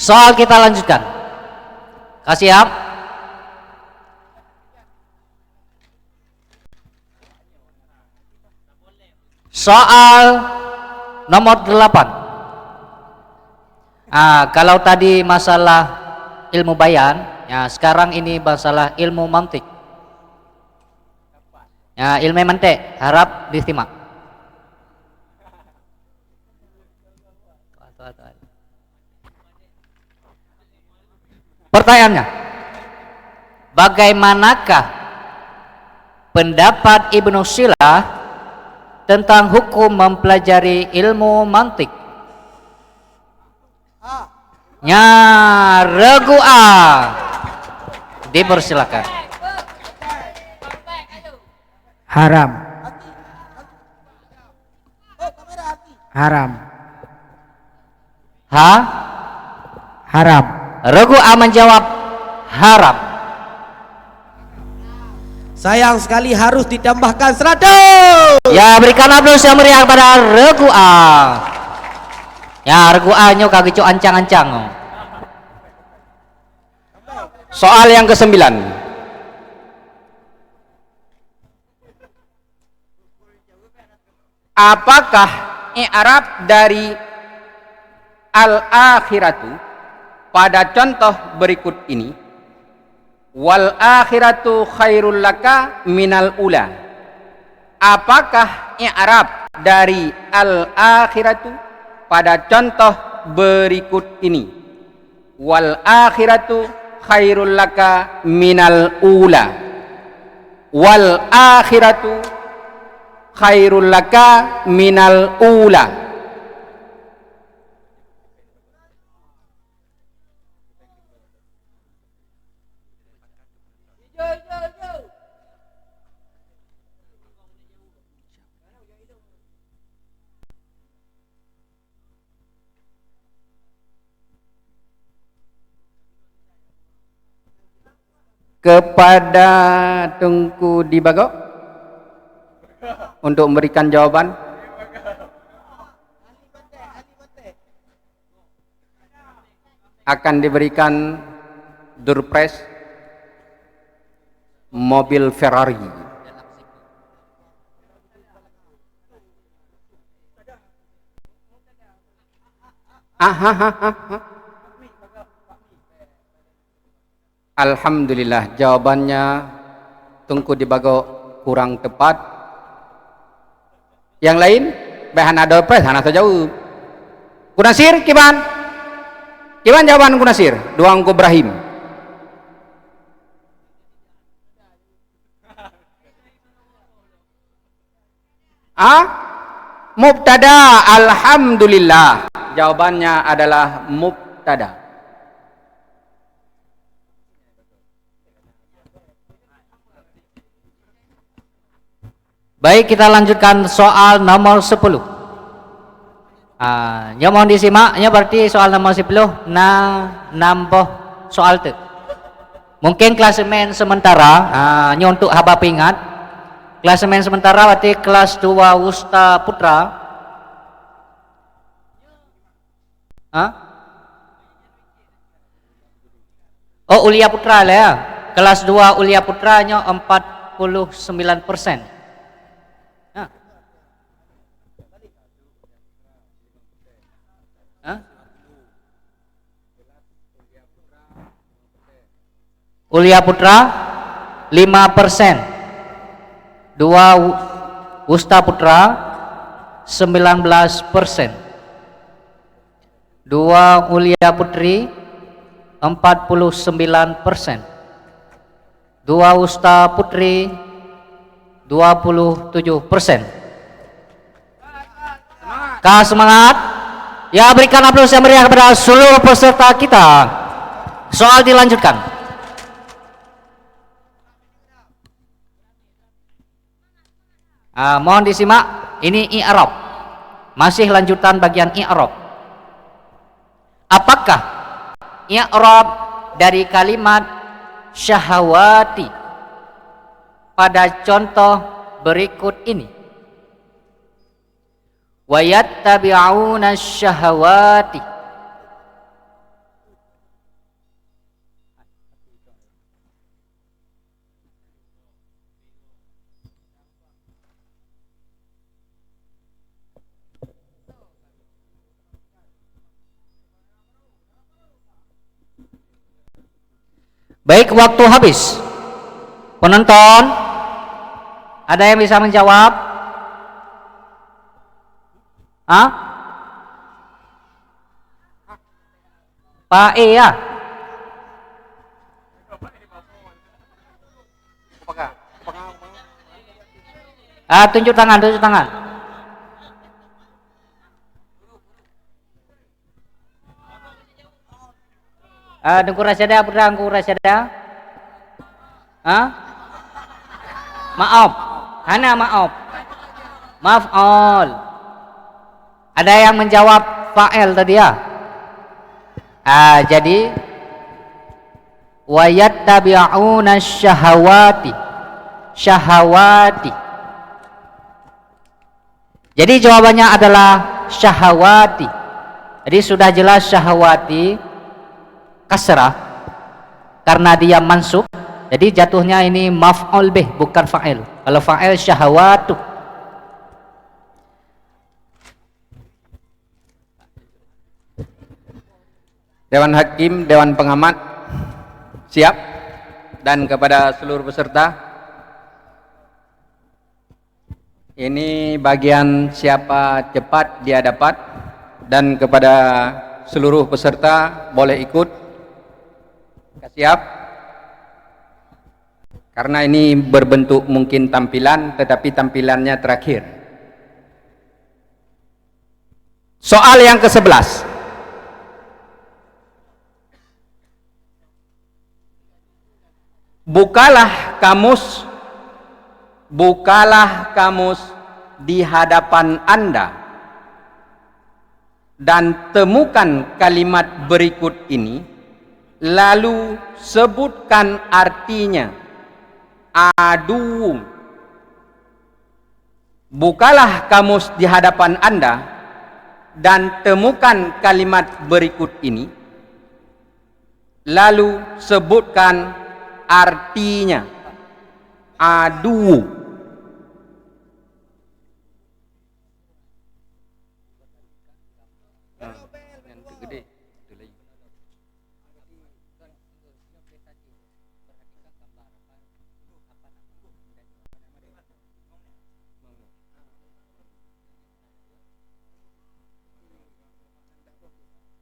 Soal kita lanjutkan. Kasih siap? Soal nomor 8. Kalau tadi masalah ilmu bayan, ya sekarang ini masalah ilmu mantik. Ya, ilmu mantik, harap disimak. Pertanyaannya, bagaimanakah pendapat Ibnu Silah tentang hukum mempelajari ilmu mantik? Nya regu A. Dipersilakan. Haram. Haram. Haram. Regu A menjawab haram. Sayang sekali harus ditambahkan 100. Ya, berikan aplaus yang meriah pada regu A. Ya, regu A nyo kagak cu ancang-ancang. Soal yang ke-9. Apakah i'rab dari al-akhiratu pada contoh berikut ini? Wal akhiratu khairul laka minal ula. Apakah i'rab dari al-akhiratu pada contoh berikut ini? Wal akhiratu khairul laka minal ula. Wal akhiratu khairul laka minal ula. Kepada Tunku Dibago untuk memberikan jawaban. Akan diberikan Durpres mobil Ferrari. Alhamdulillah, jawabannya Tunku Dibago kurang tepat. Yang lain bahan ada pres hana sejauh. Kunasir kiban jawaban Kunasir Duangku Ibrahim. Mubtada. Alhamdulillah, jawabannya adalah mubtada. Baik, kita lanjutkan soal nomor 10. Mohon disimaknya, berarti soal nomor 10 nambah soal itu. Mungkin klasemen sementara, untuk haba ingat. Klasemen sementara berarti kelas 2 Wusta Putra. Oh, Ulia Putra lah ya. Kelas 2 Ulia Putranya 49%. Ulia Putra 5%. 2 Wusta Putra 19%. 2 Ulia Putri 49%. 2 Wusta Putri 27%. Semangat. Ya, berikan aplaus yang meriah kepada seluruh peserta kita. Soal dilanjutkan. Mohon disimak, ini i'rab. Masih lanjutan bagian i'rab. Apakah i'rab dari kalimat syahawati pada contoh berikut ini? Wa yattabi'una syahawati. Baik, waktu habis. Penonton, ada yang bisa menjawab? Pak E ya? Tunjuk tangan. Dengku Rasyada, Putra Dengku Rasyada. Maaf. Hana maaf. Maf'ul. Ada yang menjawab fa'il tadi ya? Jadi wa yattabi'una syahawati. Syahawati. Jadi jawabannya adalah syahawati. Jadi sudah jelas syahawati kasrah karena dia mansub. Jadi jatuhnya ini maf'ul bih, bukan fa'il. Kalau fa'il syahawatu. Dewan Hakim, Dewan Pengamat siap, dan kepada seluruh peserta, ini bagian siapa cepat dia dapat, dan kepada seluruh peserta boleh ikut. Siap, karena ini berbentuk mungkin tampilan, tetapi tampilannya terakhir. Soal yang ke-11. Bukalah kamus di hadapan Anda dan temukan kalimat berikut ini, lalu sebutkan artinya. Adu. Bukalah kamus di hadapan Anda dan temukan kalimat berikut ini, lalu sebutkan artinya. Adu.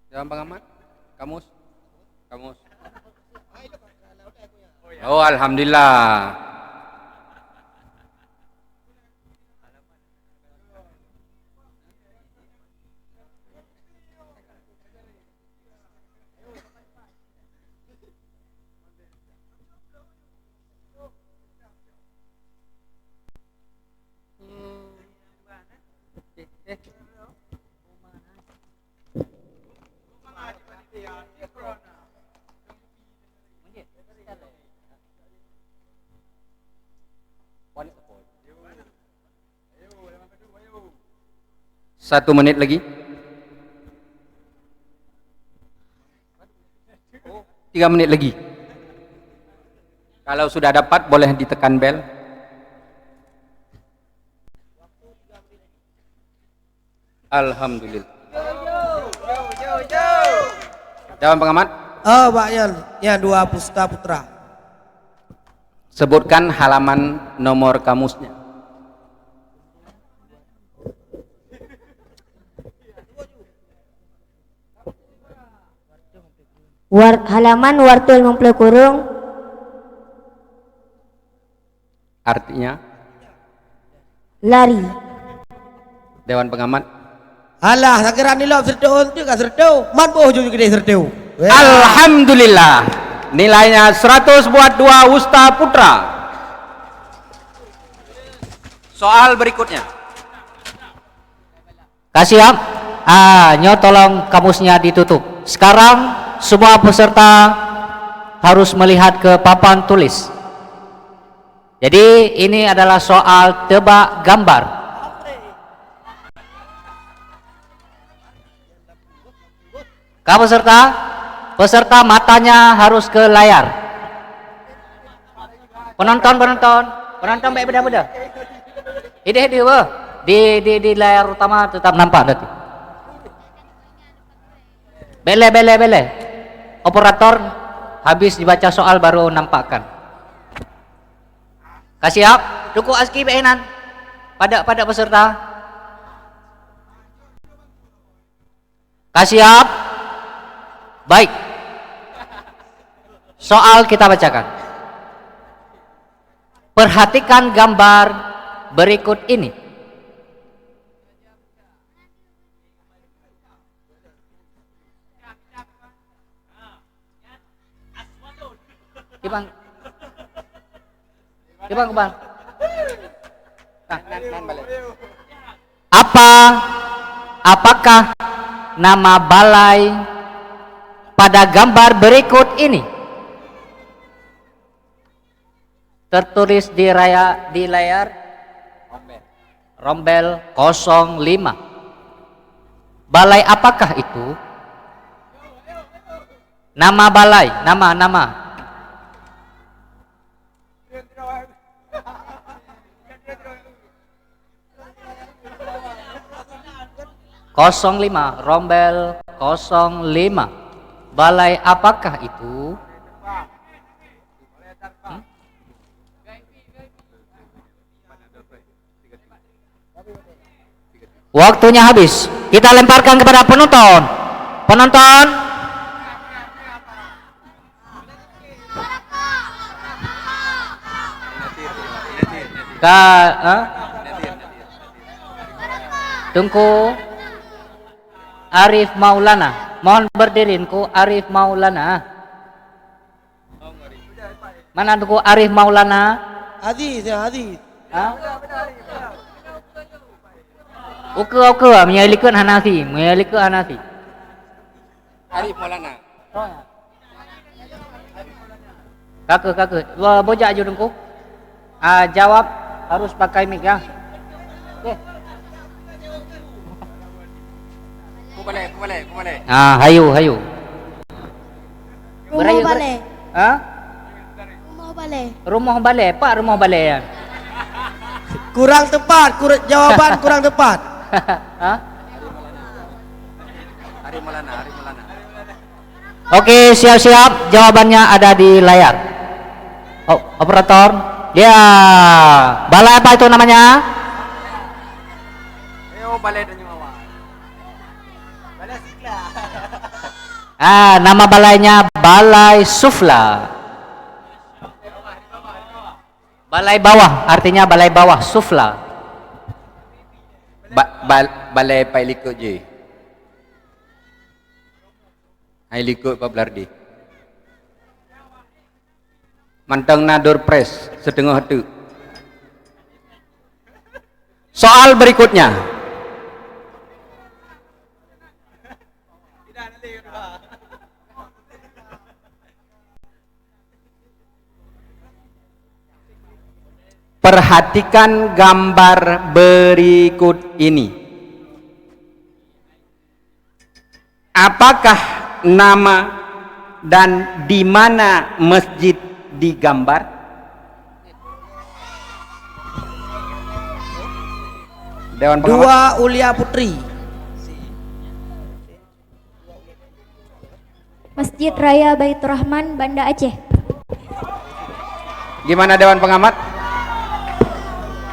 Dewan Pengamat, kamus. Oh, alhamdulillah. Satu menit lagi. 3 menit lagi. Kalau sudah dapat boleh ditekan bel. Alhamdulillah. Dewan Pengamat. Pak Yan, ya 2 Wusta Putra. Sebutkan halaman nomor kamusnya. Halaman wartul mempelai kurung. Artinya lari. Dewan Pengamat. Alah, sakira nilai sertau tu kan sertau. Man boh juga gede sertau. Alhamdulillah. Nilainya 100 buat 2 Usta Putra. Soal berikutnya. Kasih ya. Nyo tolong kamusnya ditutup. Sekarang semua peserta harus melihat ke papan tulis. Jadi ini adalah soal tebak gambar. Kau peserta matanya harus ke layar. Penonton baik beda-beda. Ini di layar utama tetap nampak nanti. Bele. Operator habis dibaca soal baru nampakkan. Kasih up, duku aski beenan pada peserta. Kasih up. Baik. Soal kita bacakan. Perhatikan gambar berikut ini. Ibang. Apakah nama balai pada gambar berikut ini? Tertulis di layar rombel 05. Balai apakah itu? Nama balai, nama. 05, rombel 05. Balai apakah itu? Waktunya habis. Kita lemparkan kepada penonton. Tunggu. Arif Maulana, mohon berdiri ku Arif Maulana. Mana ku Arif Maulana? Aziz. Oke, menyalikeun Hanafi. Arif Maulana. Kakek. Bojak aja dengku. Jawab harus pakai mic ya. Oke. Boleh. Hayu. Rumah balai. Rumah balai, Pak, rumah balai ya. Kurang tepat, jawaban kurang tepat. Arif Maulana. Oke, siap-siap. Jawabannya ada di layar. Operator. Ya. Balai apa itu namanya? Balai dan Nama balainya Balai Sufla. Balai bawah, artinya balai bawah, Sufla. Balai pai likut je. Hai likut Pablardi. Mantang nadur pres setengah tu. Soal berikutnya. Perhatikan gambar berikut ini. Apakah nama dan di mana masjid digambar? Dewan Pengawas. 2 Ulia Putri. Masjid Raya Baitur Rahman, Banda Aceh. Gimana Dewan Pengamat?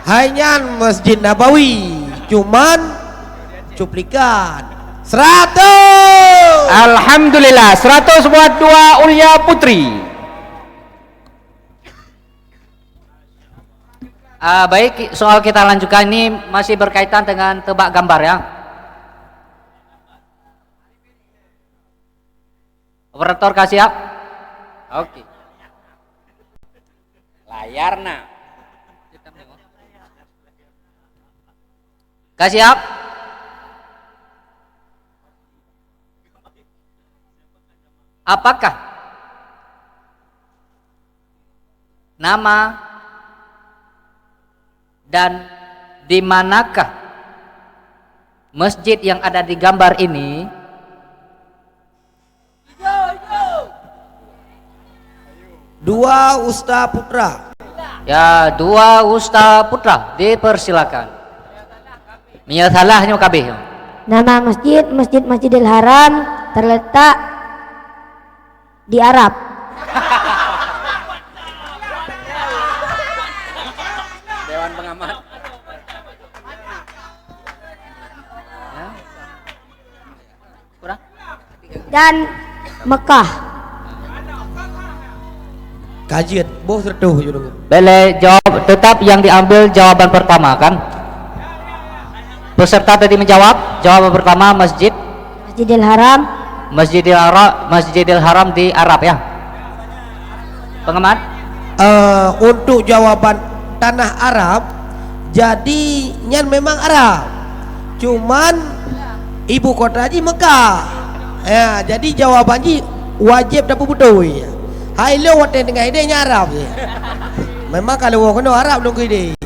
Hainyan Masjid Nabawi, cuman cuplikan 100. Alhamdulillah 100 buat dua Ulia Putri. Baik, soal kita lanjutkan ini masih berkaitan dengan tebak gambar ya. Operator kasih siap. Oke. Layarna. Kasih siap. Apakah nama dan di manakah masjid yang ada di gambar ini? Dua Usta Putra. Ya, dua Usta Putra, dipersilakan. Nya salahnya kabeh. Nama masjid Masjidil Haram terletak di Arab. Dewan Pengamat. Kurang? Dan Mekah. Kajian boh tertuh juga. Boleh jawab, tetap yang diambil jawaban pertama kan? Peserta tadi menjawab jawaban pertama Masjidil Haram. Masjidil Haram di Arab ya. Pengamat? Untuk jawaban tanah Arab, jadi nyan memang Arab, cuman ibu kota ji Mekah. Ya, jadi jawaban ji wajib dapat betul ya. Hai lo wate dengan ide nya Arab ya. Memang kalau orang kena Arab dong ide.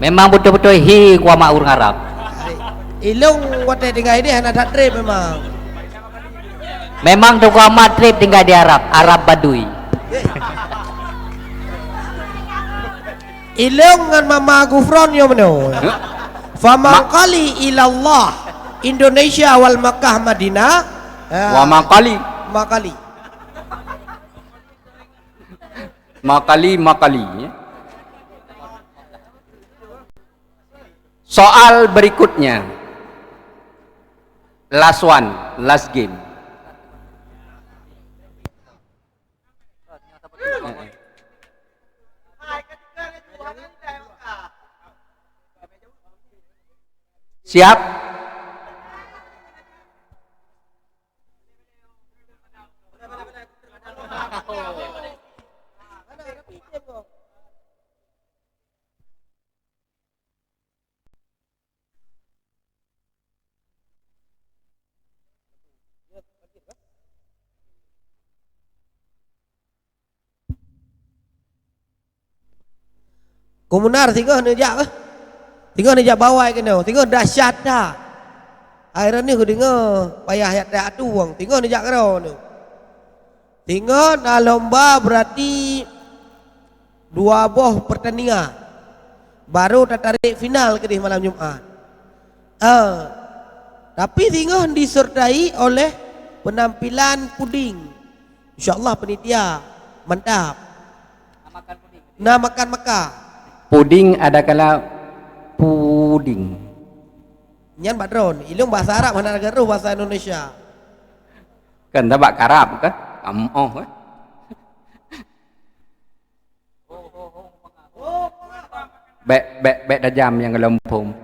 Memang betul-betul hi gua mak urang Arab. Ilong wate dengan ide hana datre memang. Memang tu gua Madrid tinggal di Arab Badui. Ilong ngan mama gufron yo meno. Faman qali ilallah Indonesia wal Makkah Madinah. Wa makali. Makali ya. Soal berikutnya, last game. Siap? Komunar tinggal nejak tinggal nejak bawah ke no tinggal dahsyat dah air ni aku dengar payah hayat dah tuang tinggal nejak kau no tinggal na lomba berarti 2 boh pertandingan baru tertarik final ke di malam Jumat. Tapi tinggal disertai oleh penampilan puding. InsyaAllah penitia mantap. Namakan Mekah. Puding ada kala puding. Nyan badron, ilung bahasa Arab mana negara bahasa Indonesia. Kan tabak Arab kan? Kan? Bek dajam yang gelempung.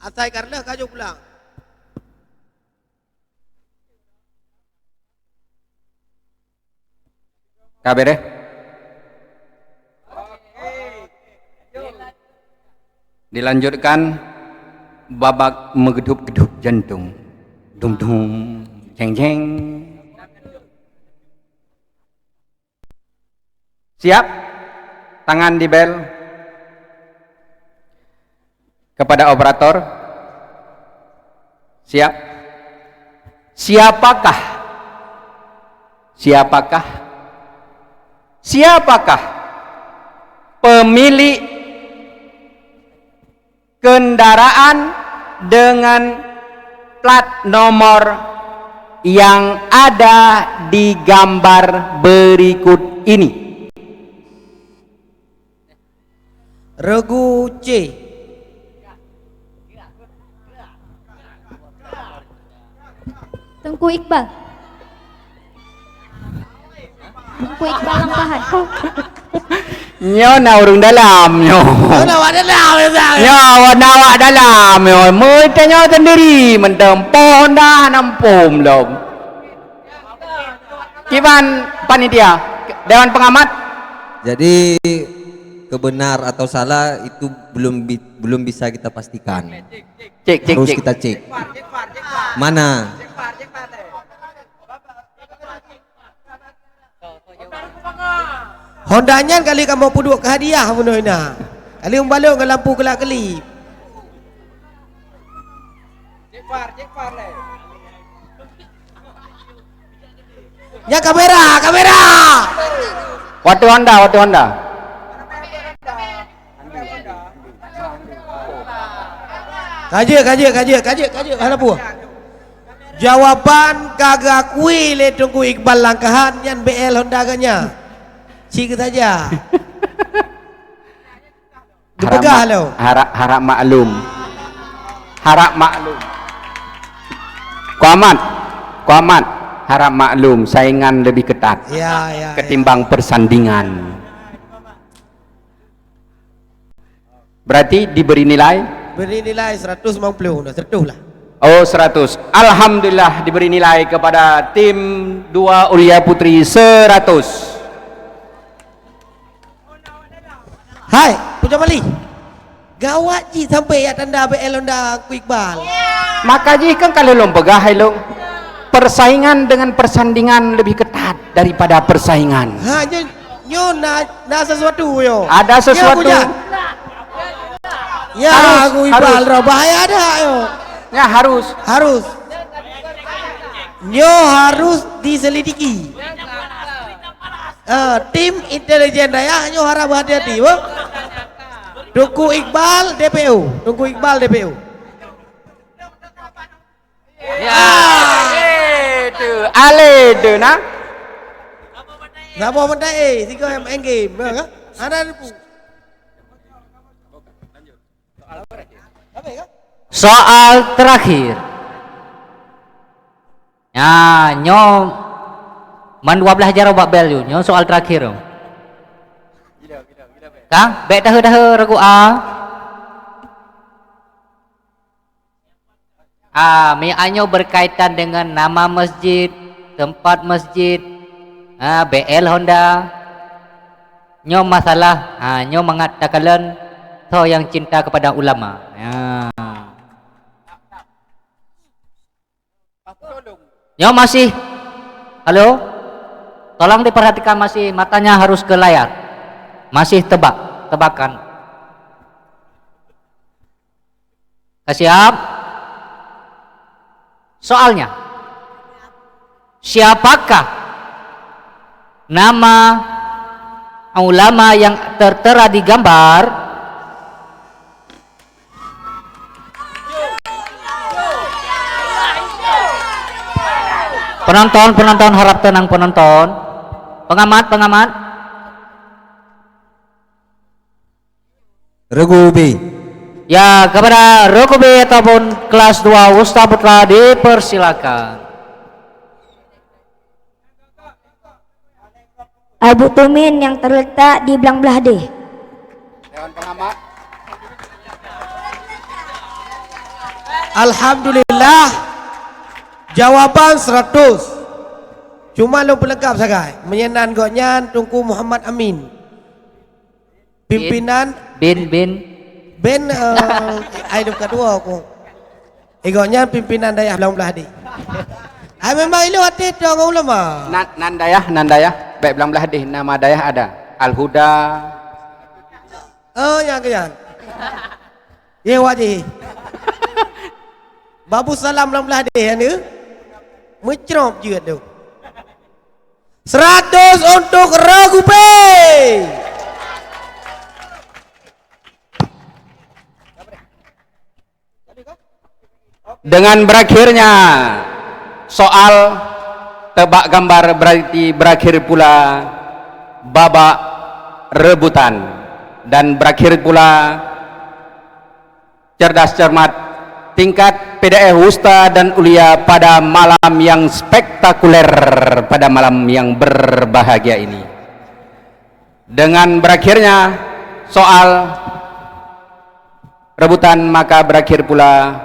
Asai karena kaju pulang. Kabeh. Dilanjutkan babak menggedup-gedup jantung. Dum dum, jeng jeng. Siap? Tangan di bel. Kepada operator. Siap? Siapakah? Siapakah? Siapakah pemilik kendaraan dengan plat nomor yang ada di gambar berikut ini? Regu C. Tengku Iqbal. Tengku Iqbal Langkahan. Nyo na urung dalam nyo. Nawak dalam Nyo nawak dalam nyo. Mereka nyo sendiri mentempo dah nampum lom. Kiban panitia, dewan pengamat. Jadi kebenar atau salah itu belum bisa kita pastikan. Harus kita cek. Mana? Hondanya kali kamu puduk ke hadiah bunuh ina. Kali umbalung ke lampu kelak kelip. Ya kamera. Waktu Honda. Kaji. Halapu. Jawaban kagak kui le tunggu Iqbal Langkahan yang BL Honda ganya. Cik saja. Dipegah lo. Harap maklum. Kuamat. Harap maklum saingan lebih ketat. Ya. Ketimbang persandingan. Berarti diberi nilai? Beri nilai 150. Nah, 100 lah. Oh 100. Alhamdulillah diberi nilai kepada tim 2 Ulia Putri 100. Hai, Puja Mali. Gawat ji sampai ya tanda BL Honda ku Iqbal. Maka ji kan kalau lo pegah lo persaingan dengan persandingan lebih ketat daripada persaingan. Ha, nyo na sesuatu yo. Ada sesuatu. Ya, aku Iqbal bahaya ada yo. Ya harus. Nyo harus diselidiki. Tim intelijen daya nyo harap hati-hati. Tunggu Iqbal DPU. Ya. Itu ale tu na. Napa mendai 3 M game, ya? Ada pu. Soal terakhir. Ya, nyo man 12 jaro bak bel nyo soal terakhir. Kang, bek dah regu A. Mi anyo berkaitan dengan nama masjid, tempat masjid, BL Honda. Nyo masalah, nyo mengatakan to yang cinta kepada ulama. Nyo masih, halo, tolong diperhatikan, masih matanya harus ke layar, masih tebakan. Siap? Soalnya, siapakah nama ulama yang tertera di gambar? Penonton harap tenang, penonton. Pengamat. Regu B. Ya, kepada Regu B ataupun kelas 2 Ustaz Putra dipersilakan. Abu Tumin yang terletak di belah D. Dewan pengamat. Alhamdulillah jawaban 100. Cuma lo pelengkap sagai. Menyenan goknya Tunku Muhammad Amin. Pimpinan Ben hidup kedua aku. Goknya pimpinan dayah belang belah di. Memang ini hati tu orang ulama. Nandayah, baik belang belah di nama dayah ada. Al-Huda. Oh yang. Ye wajib. Babu salam belang belah di ni. Mencrop je tu. 100 untuk Regu B. Dengan berakhirnya soal tebak gambar berarti berakhir pula babak rebutan dan berakhir pula cerdas cermat tingkat PDF Wusta dan Ulia pada malam yang spektakuler, pada malam yang berbahagia ini. Dengan berakhirnya soal rebutan maka berakhir pula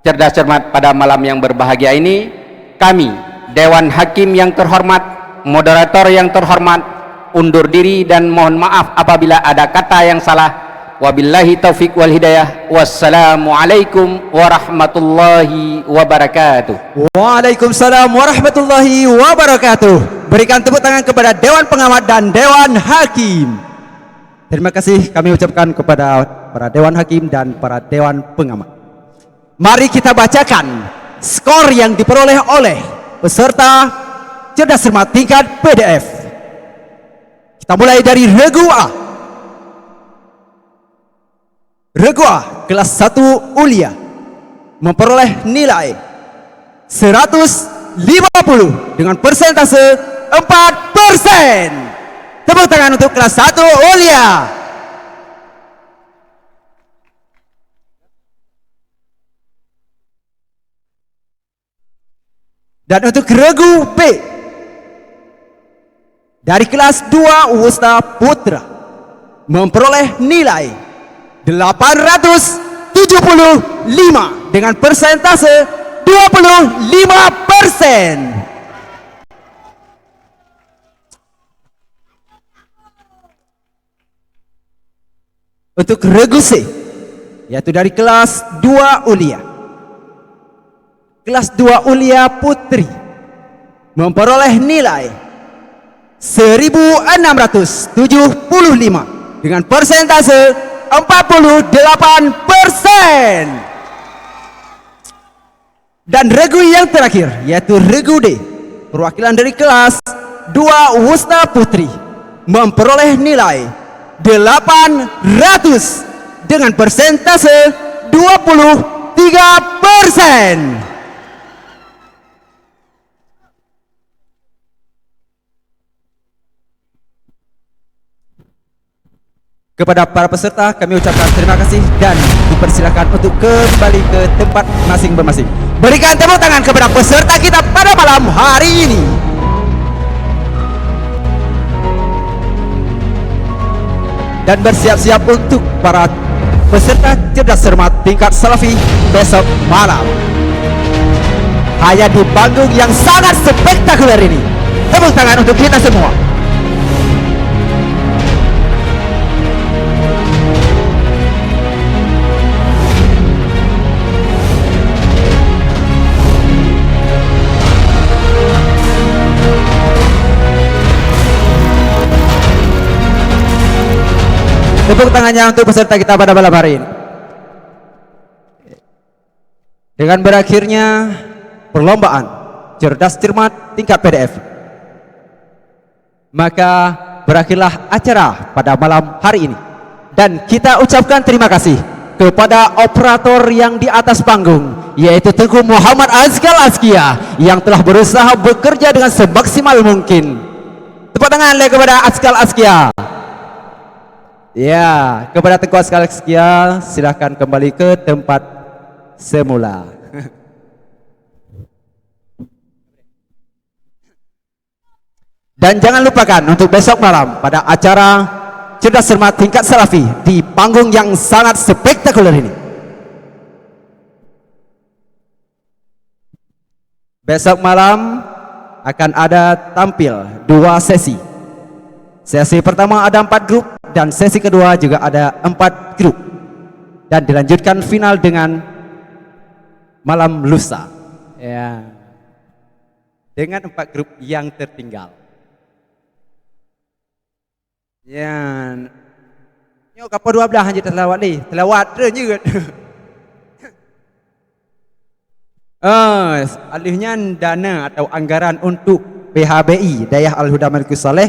cerdas cermat pada malam yang berbahagia ini. Kami Dewan Hakim yang terhormat, moderator yang terhormat, undur diri dan mohon maaf apabila ada kata yang salah. Wabillahi taufik wal hidayah. Wassalamualaikum warahmatullahi wabarakatuh. Waalaikumsalam warahmatullahi wabarakatuh. Berikan tepuk tangan kepada Dewan Pengamat dan Dewan Hakim. Terima kasih kami ucapkan kepada para Dewan Hakim dan para Dewan Pengamat. Mari kita bacakan skor yang diperoleh oleh peserta cerdas cermat tingkat PDF. Kita mulai dari Regu A. Regu A kelas 1 Ulia memperoleh nilai 150 dengan persentase 4%. Tepuk tangan untuk kelas 1 Ulia. Dan untuk Regu B dari kelas 2 Wusta Putra memperoleh nilai 875 dengan persentase 25%. Untuk Regu C yaitu dari kelas 2 Ulia, kelas 2 Ulia Putri memperoleh nilai 1675 dengan persentase 48%. Dan Regu yang terakhir yaitu Regu D, perwakilan dari kelas 2 Wusta Putri memperoleh nilai 800 dengan persentase 23%. Kepada para peserta kami ucapkan terima kasih dan dipersilakan untuk kembali ke tempat masing-masing. Berikan tepuk tangan kepada peserta kita pada malam hari ini. Dan bersiap-siap untuk para peserta cerdas cermat tingkat Salafi besok malam. Hanya di panggung yang sangat spektakuler ini. Tepuk tangan untuk kita semua. Tepuk tangannya untuk peserta kita pada malam hari ini. Dengan berakhirnya perlombaan cerdas cermat tingkat PDF, maka berakhirlah acara pada malam hari ini. Dan kita ucapkan terima kasih kepada operator yang di atas panggung, yaitu Tunku Muhammad Azkal Azkia, yang telah berusaha bekerja dengan semaksimal mungkin. Tepuk tangan kepada Azkal Azkia. Ya, kepada Tengku Azkal Azkia, silahkan kembali ke tempat semula. Dan jangan lupakan untuk besok malam pada acara cerdas cermat tingkat Salafi di panggung yang sangat spektakuler ini. Besok malam akan ada tampil 2 sesi. Sesi pertama ada 4 grup dan sesi kedua juga ada 4 grup. Dan dilanjutkan final dengan malam lusa. Ya. Dengan 4 grup yang tertinggal. Ya. Nyo kapal 12 hanya terlewat ni. Terlewat ternyut. Alihnya dana atau anggaran untuk PHBI Dayah Al-Huda Markus Saleh